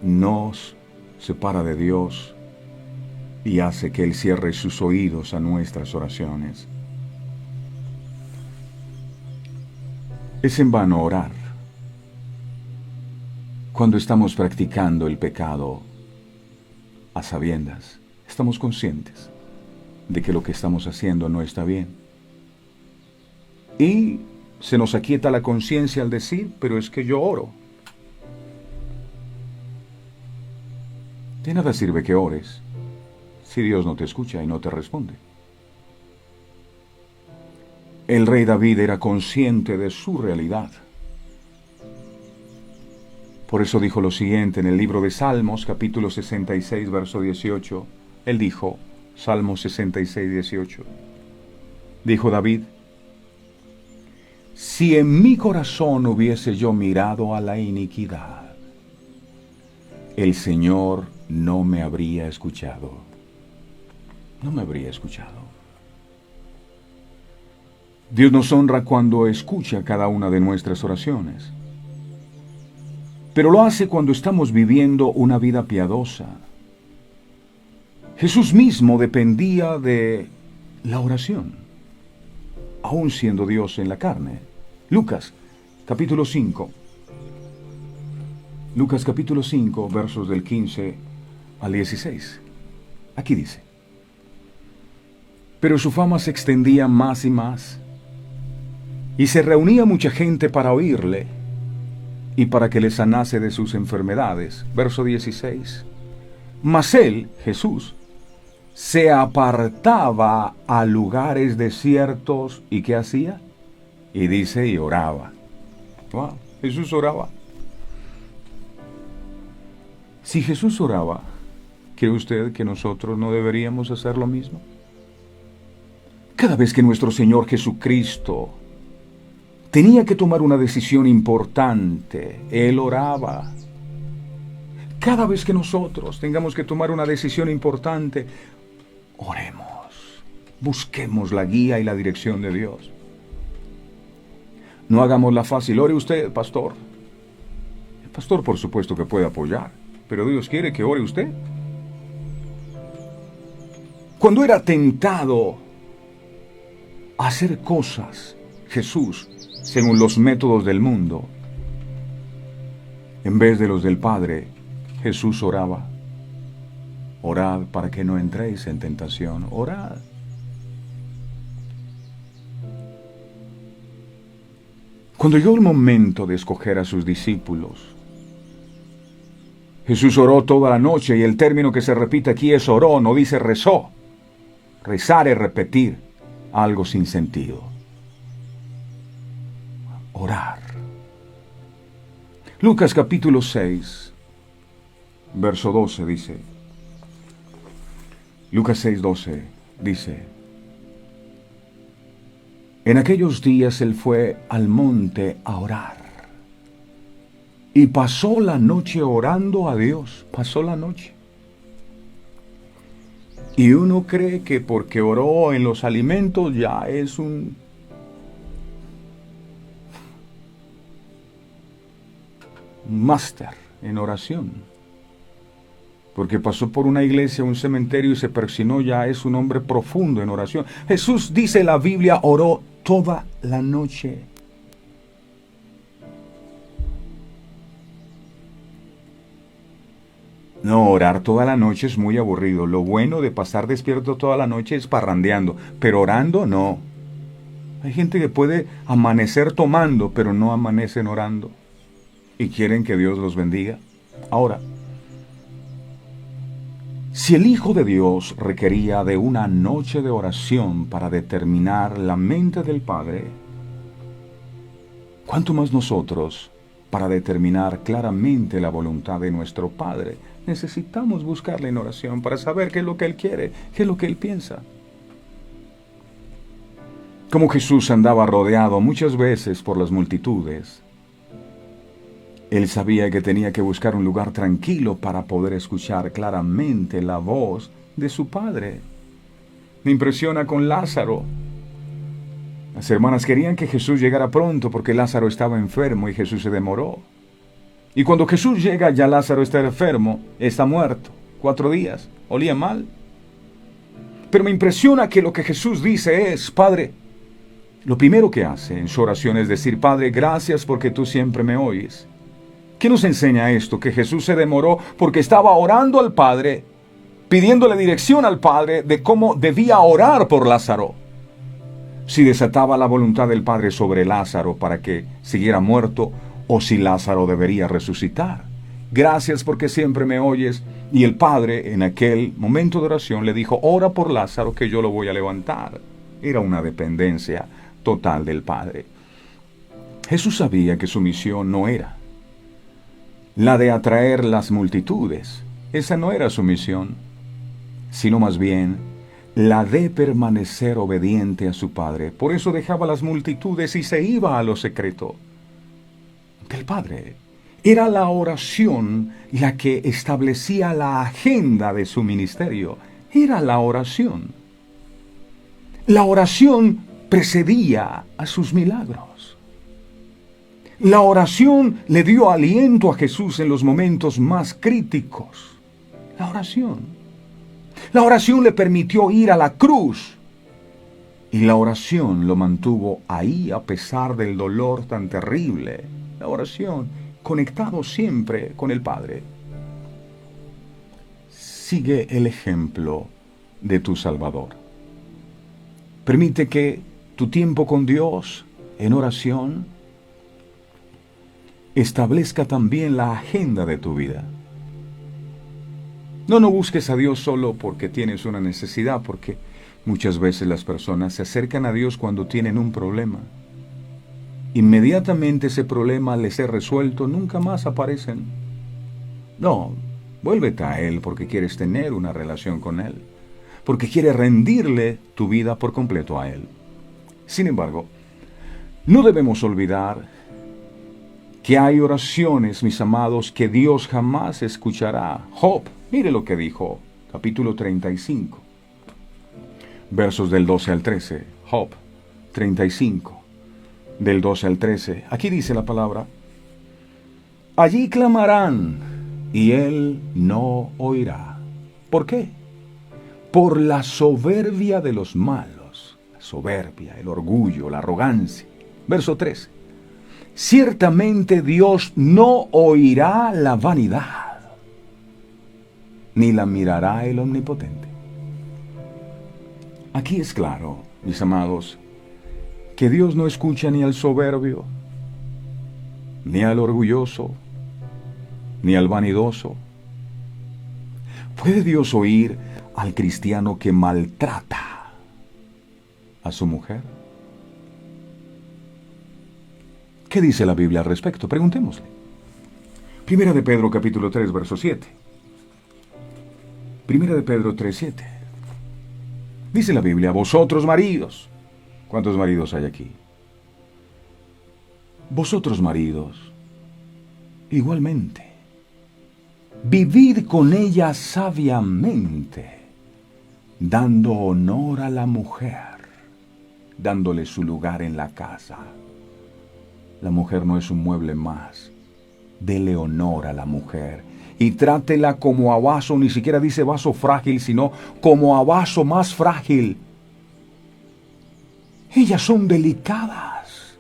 nos separa de Dios y hace que Él cierre sus oídos a nuestras oraciones. Es en vano orar cuando estamos practicando el pecado a sabiendas. Estamos conscientes de que lo que estamos haciendo no está bien. Y se nos aquieta la conciencia al decir, pero es que yo oro. De nada sirve que ores si Dios no te escucha y no te responde. El rey David era consciente de su realidad. Por eso dijo lo siguiente en el libro de Salmos, capítulo 66, verso 18. Él dijo, Salmos 66, 18. Dijo David, si en mi corazón hubiese yo mirado a la iniquidad, el Señor no me habría escuchado. No me habría escuchado. Dios nos honra cuando escucha cada una de nuestras oraciones. Pero lo hace cuando estamos viviendo una vida piadosa. Jesús mismo dependía de la oración, aún siendo Dios en la carne. Lucas, capítulo 5. Lucas, capítulo 5, versos del 15 al 16. Aquí dice, pero su fama se extendía más y más, y se reunía mucha gente para oírle y para que le sanase de sus enfermedades. Verso 16. Mas él, Jesús, se apartaba a lugares desiertos. ¿Y qué hacía? Y dice, y oraba. Wow, Jesús oraba. Si Jesús oraba, ¿cree usted que nosotros no deberíamos hacer lo mismo? Cada vez que nuestro Señor Jesucristo tenía que tomar una decisión importante, Él oraba. Cada vez que nosotros tengamos que tomar una decisión importante, oremos. Busquemos la guía y la dirección de Dios. No hagámosla fácil. Ore usted, pastor. El pastor, por supuesto, que puede apoyar, pero Dios quiere que ore usted. Cuando era tentado a hacer cosas, Jesús, según los métodos del mundo, en vez de los del Padre, Jesús oraba. Orad para que no entréis en tentación. Orad. Cuando llegó el momento de escoger a sus discípulos, Jesús oró toda la noche, y el término que se repite aquí es oró, no dice rezó. Rezar es repetir algo sin sentido. Orar. Lucas capítulo 6, verso 12 dice, Lucas 6, 12 dice, en aquellos días él fue al monte a orar, y pasó la noche orando a Dios. Pasó la noche. Y uno cree que porque oró en los alimentos ya es un máster en oración. Porque pasó por una iglesia, un cementerio y se persinó, ya es un hombre profundo en oración. Jesús, dice en la Biblia, oró toda la noche. No, orar toda la noche es muy aburrido. Lo bueno de pasar despierto toda la noche es parrandeando, pero orando no. Hay gente que puede amanecer tomando, pero no amanecen orando. ¿Y quieren que Dios los bendiga? Ahora, si el Hijo de Dios requería de una noche de oración para determinar la mente del Padre, ¿cuánto más nosotros para determinar claramente la voluntad de nuestro Padre? Necesitamos buscarle en oración para saber qué es lo que Él quiere, qué es lo que Él piensa. Como Jesús andaba rodeado muchas veces por las multitudes, él sabía que tenía que buscar un lugar tranquilo para poder escuchar claramente la voz de su Padre. Me impresiona con Lázaro. Las hermanas querían que Jesús llegara pronto porque Lázaro estaba enfermo y Jesús se demoró. Y cuando Jesús llega, ya Lázaro está enfermo, está muerto, 4 días, olía mal. Pero me impresiona que lo que Jesús dice es: Padre, lo primero que hace en su oración es decir: Padre, gracias porque tú siempre me oyes. ¿Qué nos enseña esto? Que Jesús se demoró porque estaba orando al Padre, pidiéndole dirección al Padre de cómo debía orar por Lázaro. Si desataba la voluntad del Padre sobre Lázaro para que siguiera muerto, o si Lázaro debería resucitar. Gracias porque siempre me oyes. Y el Padre en aquel momento de oración le dijo: ora por Lázaro que yo lo voy a levantar. Era una dependencia total del Padre. Jesús sabía que su misión no era la de atraer las multitudes. Esa no era su misión, sino más bien la de permanecer obediente a su Padre. Por eso dejaba las multitudes y se iba a lo secreto del Padre. Era la oración la que establecía la agenda de su ministerio. Era la oración. La oración precedía a sus milagros. La oración le dio aliento a Jesús en los momentos más críticos. La oración. La oración le permitió ir a la cruz. Y la oración lo mantuvo ahí a pesar del dolor tan terrible. La oración, conectado siempre con el Padre. Sigue el ejemplo de tu Salvador. Permite que tu tiempo con Dios en oración establezca también la agenda de tu vida. No busques a Dios solo porque tienes una necesidad, porque muchas veces las personas se acercan a Dios cuando tienen un problema. Inmediatamente ese problema les es resuelto, nunca más aparecen. No, vuélvete a Él porque quieres tener una relación con Él, porque quieres rendirle tu vida por completo a Él. Sin embargo, no debemos olvidar que hay oraciones, mis amados, que Dios jamás escuchará. Job, mire lo que dijo, capítulo 35, versos del 12 al 13. Job 35. Del 12 al 13. Aquí dice la palabra: allí clamarán y él no oirá. ¿Por qué? Por la soberbia de los malos. La soberbia, el orgullo, la arrogancia. Verso 13. Ciertamente Dios no oirá la vanidad, ni la mirará el omnipotente. Aquí es claro, mis amados, que Dios no escucha ni al soberbio, ni al orgulloso, ni al vanidoso. ¿Puede Dios oír al cristiano que maltrata a su mujer? ¿Qué dice la Biblia al respecto? Preguntémosle. Primera de Pedro capítulo 3, verso 7. Primera de Pedro 3, 7. Dice la Biblia: vosotros maridos. ¿Cuántos maridos hay aquí? Vosotros maridos, igualmente, vivid con ella sabiamente, dando honor a la mujer, dándole su lugar en la casa. La mujer no es un mueble más. Dele honor a la mujer y trátela como a vaso, ni siquiera dice vaso frágil, sino como a vaso más frágil. Ellas son delicadas.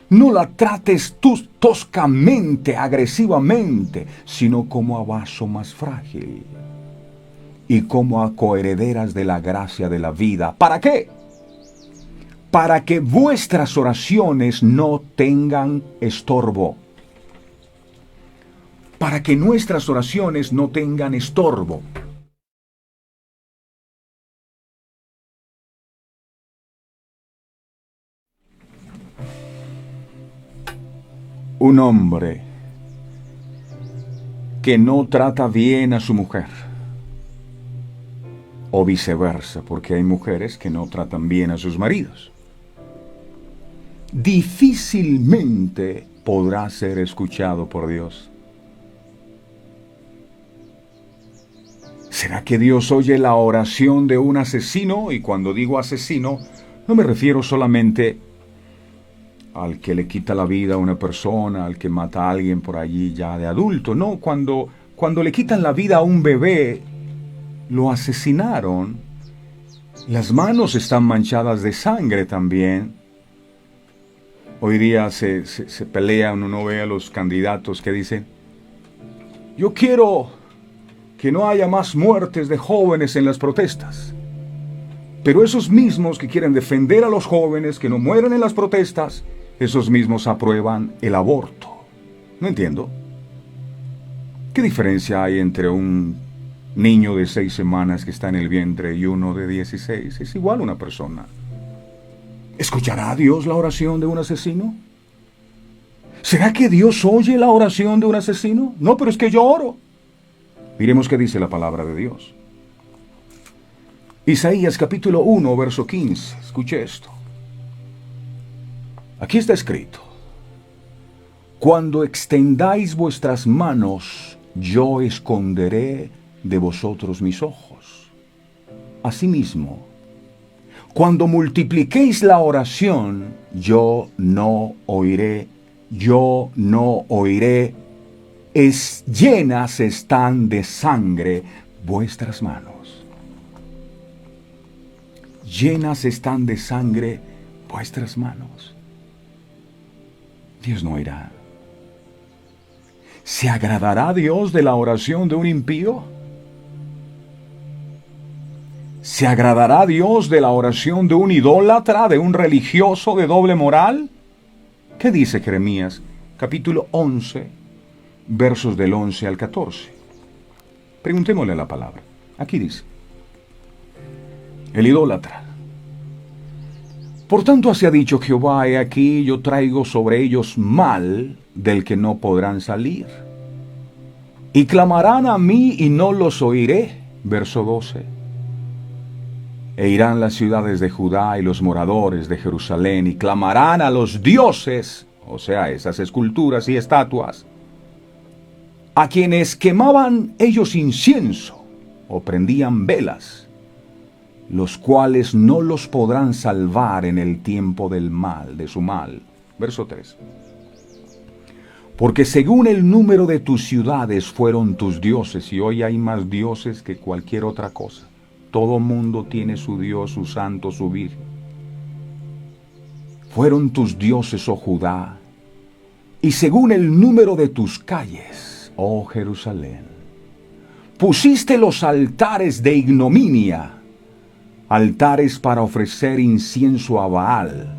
No la trates tú toscamente, agresivamente, sino como a vaso más frágil y como a coherederas de la gracia de la vida. ¿Para qué? Para que vuestras oraciones no tengan estorbo. Para que nuestras oraciones no tengan estorbo. Un hombre que no trata bien a su mujer, o viceversa, porque hay mujeres que no tratan bien a sus maridos. difícilmente podrá ser escuchado por Dios. ¿Será que Dios oye la oración de un asesino? Y cuando digo asesino, no me refiero solamente al que le quita la vida a una persona, al que mata a alguien por allí ya de adulto. No, cuando le quitan la vida a un bebé, lo asesinaron. Las manos están manchadas de sangre también. Hoy día se pelean, uno ve a los candidatos que dicen: yo quiero que no haya más muertes de jóvenes en las protestas. Pero esos mismos que quieren defender a los jóvenes que no mueran en las protestas, esos mismos aprueban el aborto. No entiendo. ¿Qué diferencia hay entre un niño de 6 semanas que está en el vientre y uno de 16? Es igual una persona. ¿Escuchará Dios la oración de un asesino? ¿Será que Dios oye la oración de un asesino? No, pero es que yo oro. Miremos qué dice la palabra de Dios. Isaías capítulo 1, verso 15. Escuche esto. Aquí está escrito: cuando extendáis vuestras manos, yo esconderé de vosotros mis ojos. Asimismo, cuando multipliquéis la oración, yo no oiré. Llenas están de sangre vuestras manos. Llenas están de sangre vuestras manos. Dios no oirá. ¿Se agradará Dios de la oración de un impío? ¿Se agradará Dios de la oración de un idólatra, de un religioso de doble moral? ¿Qué dice Jeremías capítulo 11? Versos del 11 al 14. Preguntémosle la palabra. Aquí dice: el idólatra. Por tanto así ha dicho Jehová: he aquí yo traigo sobre ellos mal del que no podrán salir. Y clamarán a mí y no los oiré. Verso 12. E irán las ciudades de Judá y los moradores de Jerusalén y clamarán a los dioses, o sea, esas esculturas y estatuas, a quienes quemaban ellos incienso o prendían velas, los cuales no los podrán salvar en el tiempo del mal, de su mal. Verso 3. Porque según el número de tus ciudades fueron tus dioses, y hoy hay más dioses que cualquier otra cosa. Todo mundo tiene su Dios, su santo, su virgen. Fueron tus dioses, oh Judá, y según el número de tus calles, oh Jerusalén, pusiste los altares de ignominia, altares para ofrecer incienso a Baal.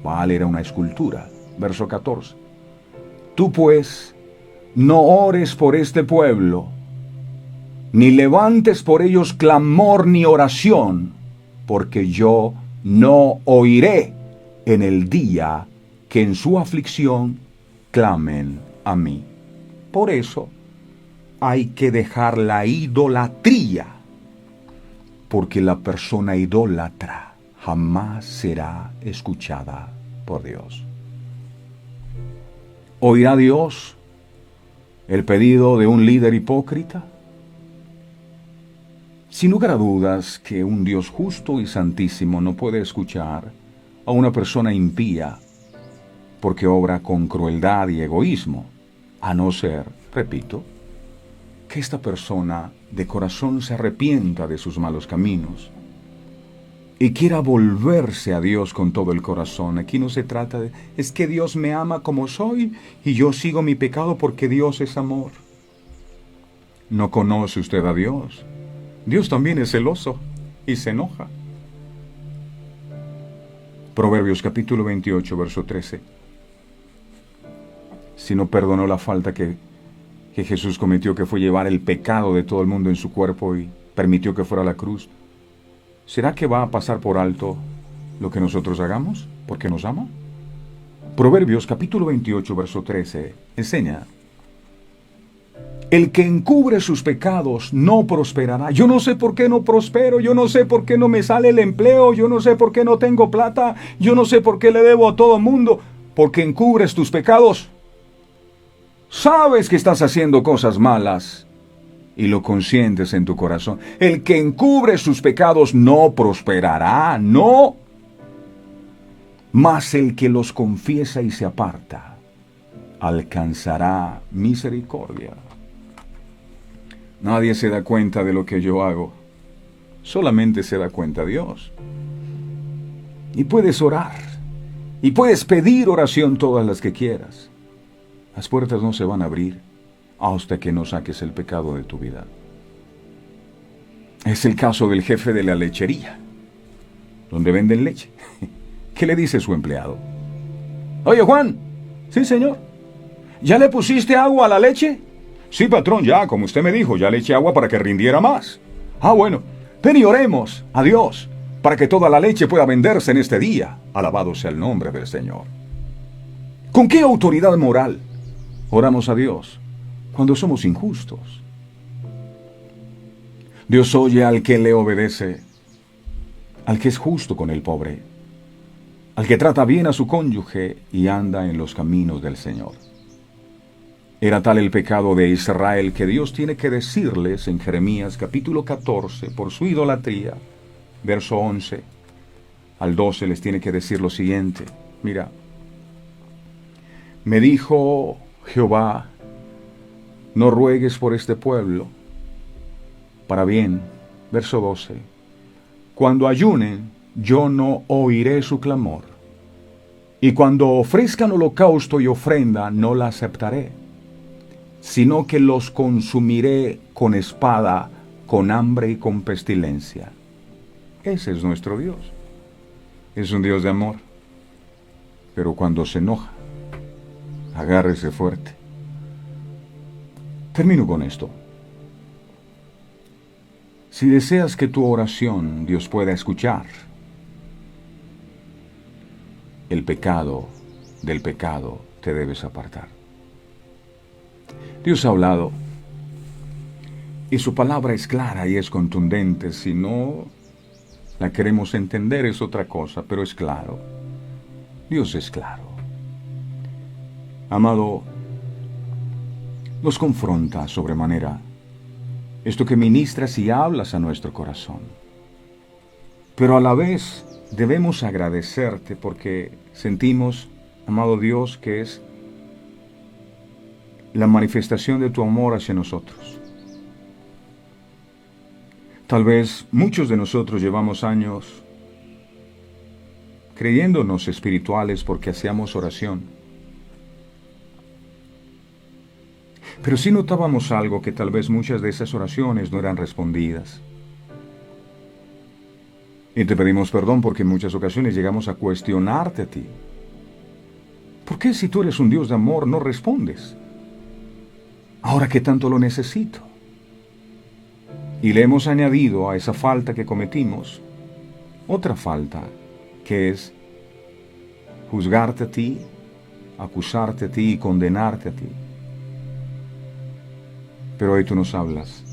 Baal era una escultura. Verso 14. Tú pues, no ores por este pueblo, ni levantes por ellos clamor ni oración, porque yo no oiré en el día que en su aflicción clamen a mí. Por eso hay que dejar la idolatría, porque la persona idólatra jamás será escuchada por Dios. ¿Oirá Dios el pedido de un líder hipócrita? Sin lugar a dudas que un Dios justo y santísimo no puede escuchar a una persona impía porque obra con crueldad y egoísmo, a no ser, repito, que esta persona de corazón se arrepienta de sus malos caminos y quiera volverse a Dios con todo el corazón. Aquí no se trata de, es que Dios me ama como soy y yo sigo mi pecado porque Dios es amor. ¿No conoce usted a Dios? Dios también es celoso y se enoja. Proverbios capítulo 28, verso 13. Si no perdonó la falta que Jesús cometió, que fue llevar el pecado de todo el mundo en su cuerpo y permitió que fuera a la cruz, ¿será que va a pasar por alto lo que nosotros hagamos porque nos ama? Proverbios capítulo 28, verso 13 enseña: El que encubre sus pecados no prosperará. Yo no sé por qué no prospero, yo no sé por qué no me sale el empleo, yo no sé por qué no tengo plata, yo no sé por qué le debo a todo el mundo. Porque encubres tus pecados. Sabes que estás haciendo cosas malas y lo consientes en tu corazón. El que encubre sus pecados no prosperará, no. Mas el que los confiesa y se aparta alcanzará misericordia. Nadie se da cuenta de lo que yo hago. Solamente se da cuenta Dios. Y puedes orar. Y puedes pedir oración todas las que quieras. Las puertas no se van a abrir hasta que no saques el pecado de tu vida. Es el caso del jefe de la lechería, donde venden leche. ¿Qué le dice su empleado? Oye, Juan. Sí, señor. ¿Ya le pusiste agua a la leche? Sí, patrón, ya, como usted me dijo, ya le eché agua para que rindiera más. Ah, bueno. Ven y oremos a Dios para que toda la leche pueda venderse en este día. Alabado sea el nombre del Señor. ¿Con qué autoridad moral oramos a Dios cuando somos injustos? Dios oye al que le obedece, al que es justo con el pobre, al que trata bien a su cónyuge y anda en los caminos del Señor. Era tal el pecado de Israel que Dios tiene que decirles en Jeremías capítulo 14, por su idolatría, verso 11 al 12, les tiene que decir lo siguiente. Mira, me dijo Jehová, no ruegues por este pueblo para bien. Verso 12, cuando ayunen, yo no oiré su clamor, y cuando ofrezcan holocausto y ofrenda, no la aceptaré, sino que los consumiré con espada, con hambre y con pestilencia. Ese es nuestro Dios. Es un Dios de amor. Pero cuando se enoja, agárrese fuerte. Termino con esto. Si deseas que tu oración Dios pueda escuchar, del pecado te debes apartar. Dios ha hablado y su palabra es clara y es contundente. Si no la queremos entender es otra cosa, pero es claro. Dios es claro. Amado, nos confronta sobremanera esto que ministras y hablas a nuestro corazón. Pero a la vez debemos agradecerte porque sentimos, amado Dios, que es la manifestación de tu amor hacia nosotros. Tal vez muchos de nosotros llevamos años creyéndonos espirituales porque hacíamos oración. Pero sí notábamos algo, que tal vez muchas de esas oraciones no eran respondidas. Y te pedimos perdón porque en muchas ocasiones llegamos a cuestionarte a ti. ¿Por qué si tú eres un Dios de amor no respondes? Ahora que tanto lo necesito. Y le hemos añadido a esa falta que cometimos otra falta, que es juzgarte a ti, acusarte a ti y condenarte a ti. Pero hoy tú nos hablas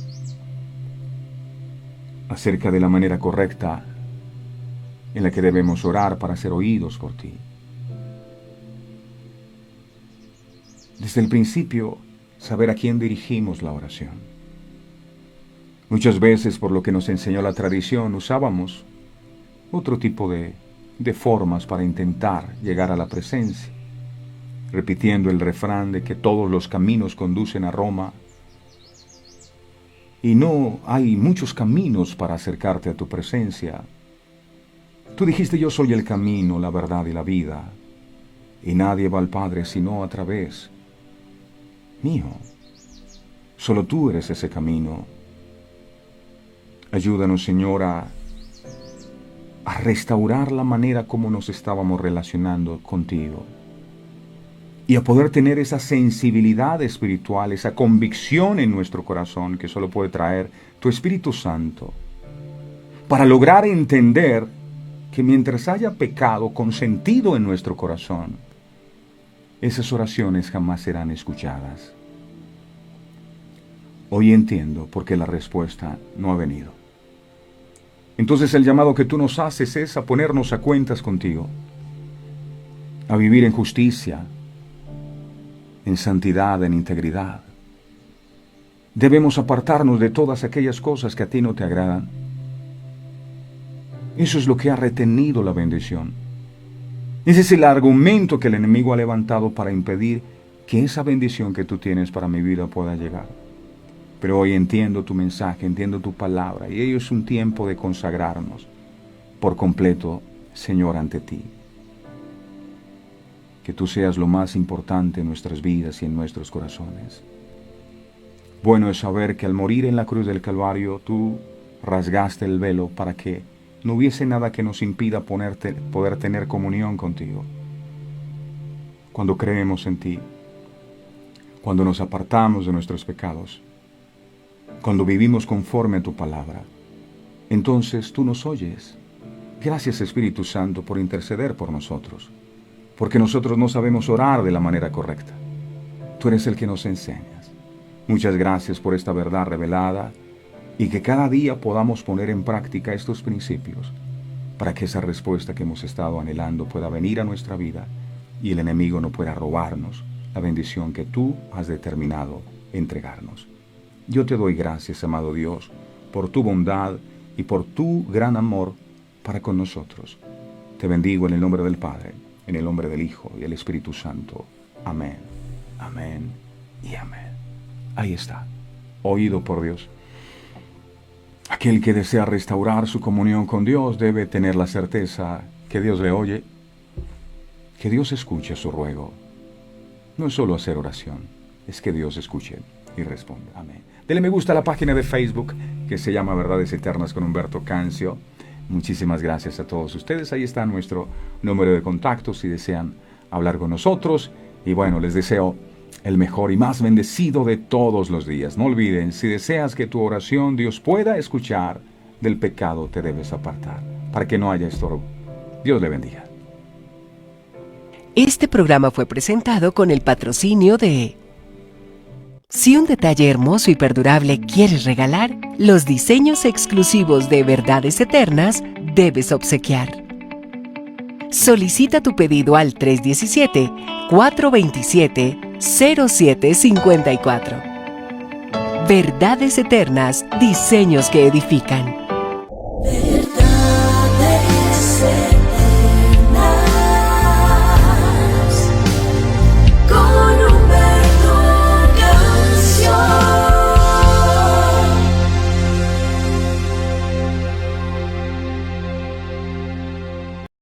acerca de la manera correcta en la que debemos orar para ser oídos por ti. Desde el principio, saber a quién dirigimos la oración. Muchas veces, por lo que nos enseñó la tradición, usábamos otro tipo de formas para intentar llegar a la presencia, repitiendo el refrán de que todos los caminos conducen a Roma. Y no hay muchos caminos para acercarte a tu presencia. Tú dijiste, yo soy el camino, la verdad y la vida, y nadie va al Padre sino a través mío. Solo tú eres ese camino. Ayúdanos, Señor, a restaurar la manera como nos estábamos relacionando contigo, y a poder tener esa sensibilidad espiritual, esa convicción en nuestro corazón que solo puede traer tu Espíritu Santo, para lograr entender que mientras haya pecado consentido en nuestro corazón, esas oraciones jamás serán escuchadas. Hoy entiendo por qué la respuesta no ha venido. Entonces el llamado que tú nos haces es a ponernos a cuentas contigo, a vivir en justicia, en santidad, en integridad. Debemos apartarnos de todas aquellas cosas que a ti no te agradan. Eso es lo que ha retenido la bendición. Ese es el argumento que el enemigo ha levantado para impedir que esa bendición que tú tienes para mi vida pueda llegar. Pero hoy entiendo tu mensaje, entiendo tu palabra, y ello es un tiempo de consagrarnos por completo, Señor, ante ti. Que tú seas lo más importante en nuestras vidas y en nuestros corazones. Bueno es saber que al morir en la cruz del Calvario, tú rasgaste el velo para que no hubiese nada que nos impida poder tener comunión contigo. Cuando creemos en ti, cuando nos apartamos de nuestros pecados, cuando vivimos conforme a tu palabra, entonces tú nos oyes. Gracias, Espíritu Santo, por interceder por nosotros, porque nosotros no sabemos orar de la manera correcta. Tú eres el que nos enseñas. Muchas gracias por esta verdad revelada y que cada día podamos poner en práctica estos principios para que esa respuesta que hemos estado anhelando pueda venir a nuestra vida y el enemigo no pueda robarnos la bendición que tú has determinado entregarnos. Yo te doy gracias, amado Dios, por tu bondad y por tu gran amor para con nosotros. Te bendigo en el nombre del Padre, en el nombre del Hijo y el Espíritu Santo. Amén, amén y amén. Ahí está, oído por Dios. Aquel que desea restaurar su comunión con Dios debe tener la certeza que Dios le oye, que Dios escuche su ruego. No es solo hacer oración, es que Dios escuche y responde. Amén. Dele me gusta a la página de Facebook que se llama Verdades Eternas con Humberto Cancio. Muchísimas gracias a todos ustedes. Ahí está nuestro número de contacto si desean hablar con nosotros. Y bueno, les deseo el mejor y más bendecido de todos los días. No olviden, si deseas que tu oración Dios pueda escuchar, del pecado te debes apartar, para que no haya estorbo. Dios le bendiga. Este programa fue presentado con el patrocinio de... Si un detalle hermoso y perdurable quieres regalar, los diseños exclusivos de Verdades Eternas debes obsequiar. Solicita tu pedido al 317-427-0754. Verdades Eternas, diseños que edifican.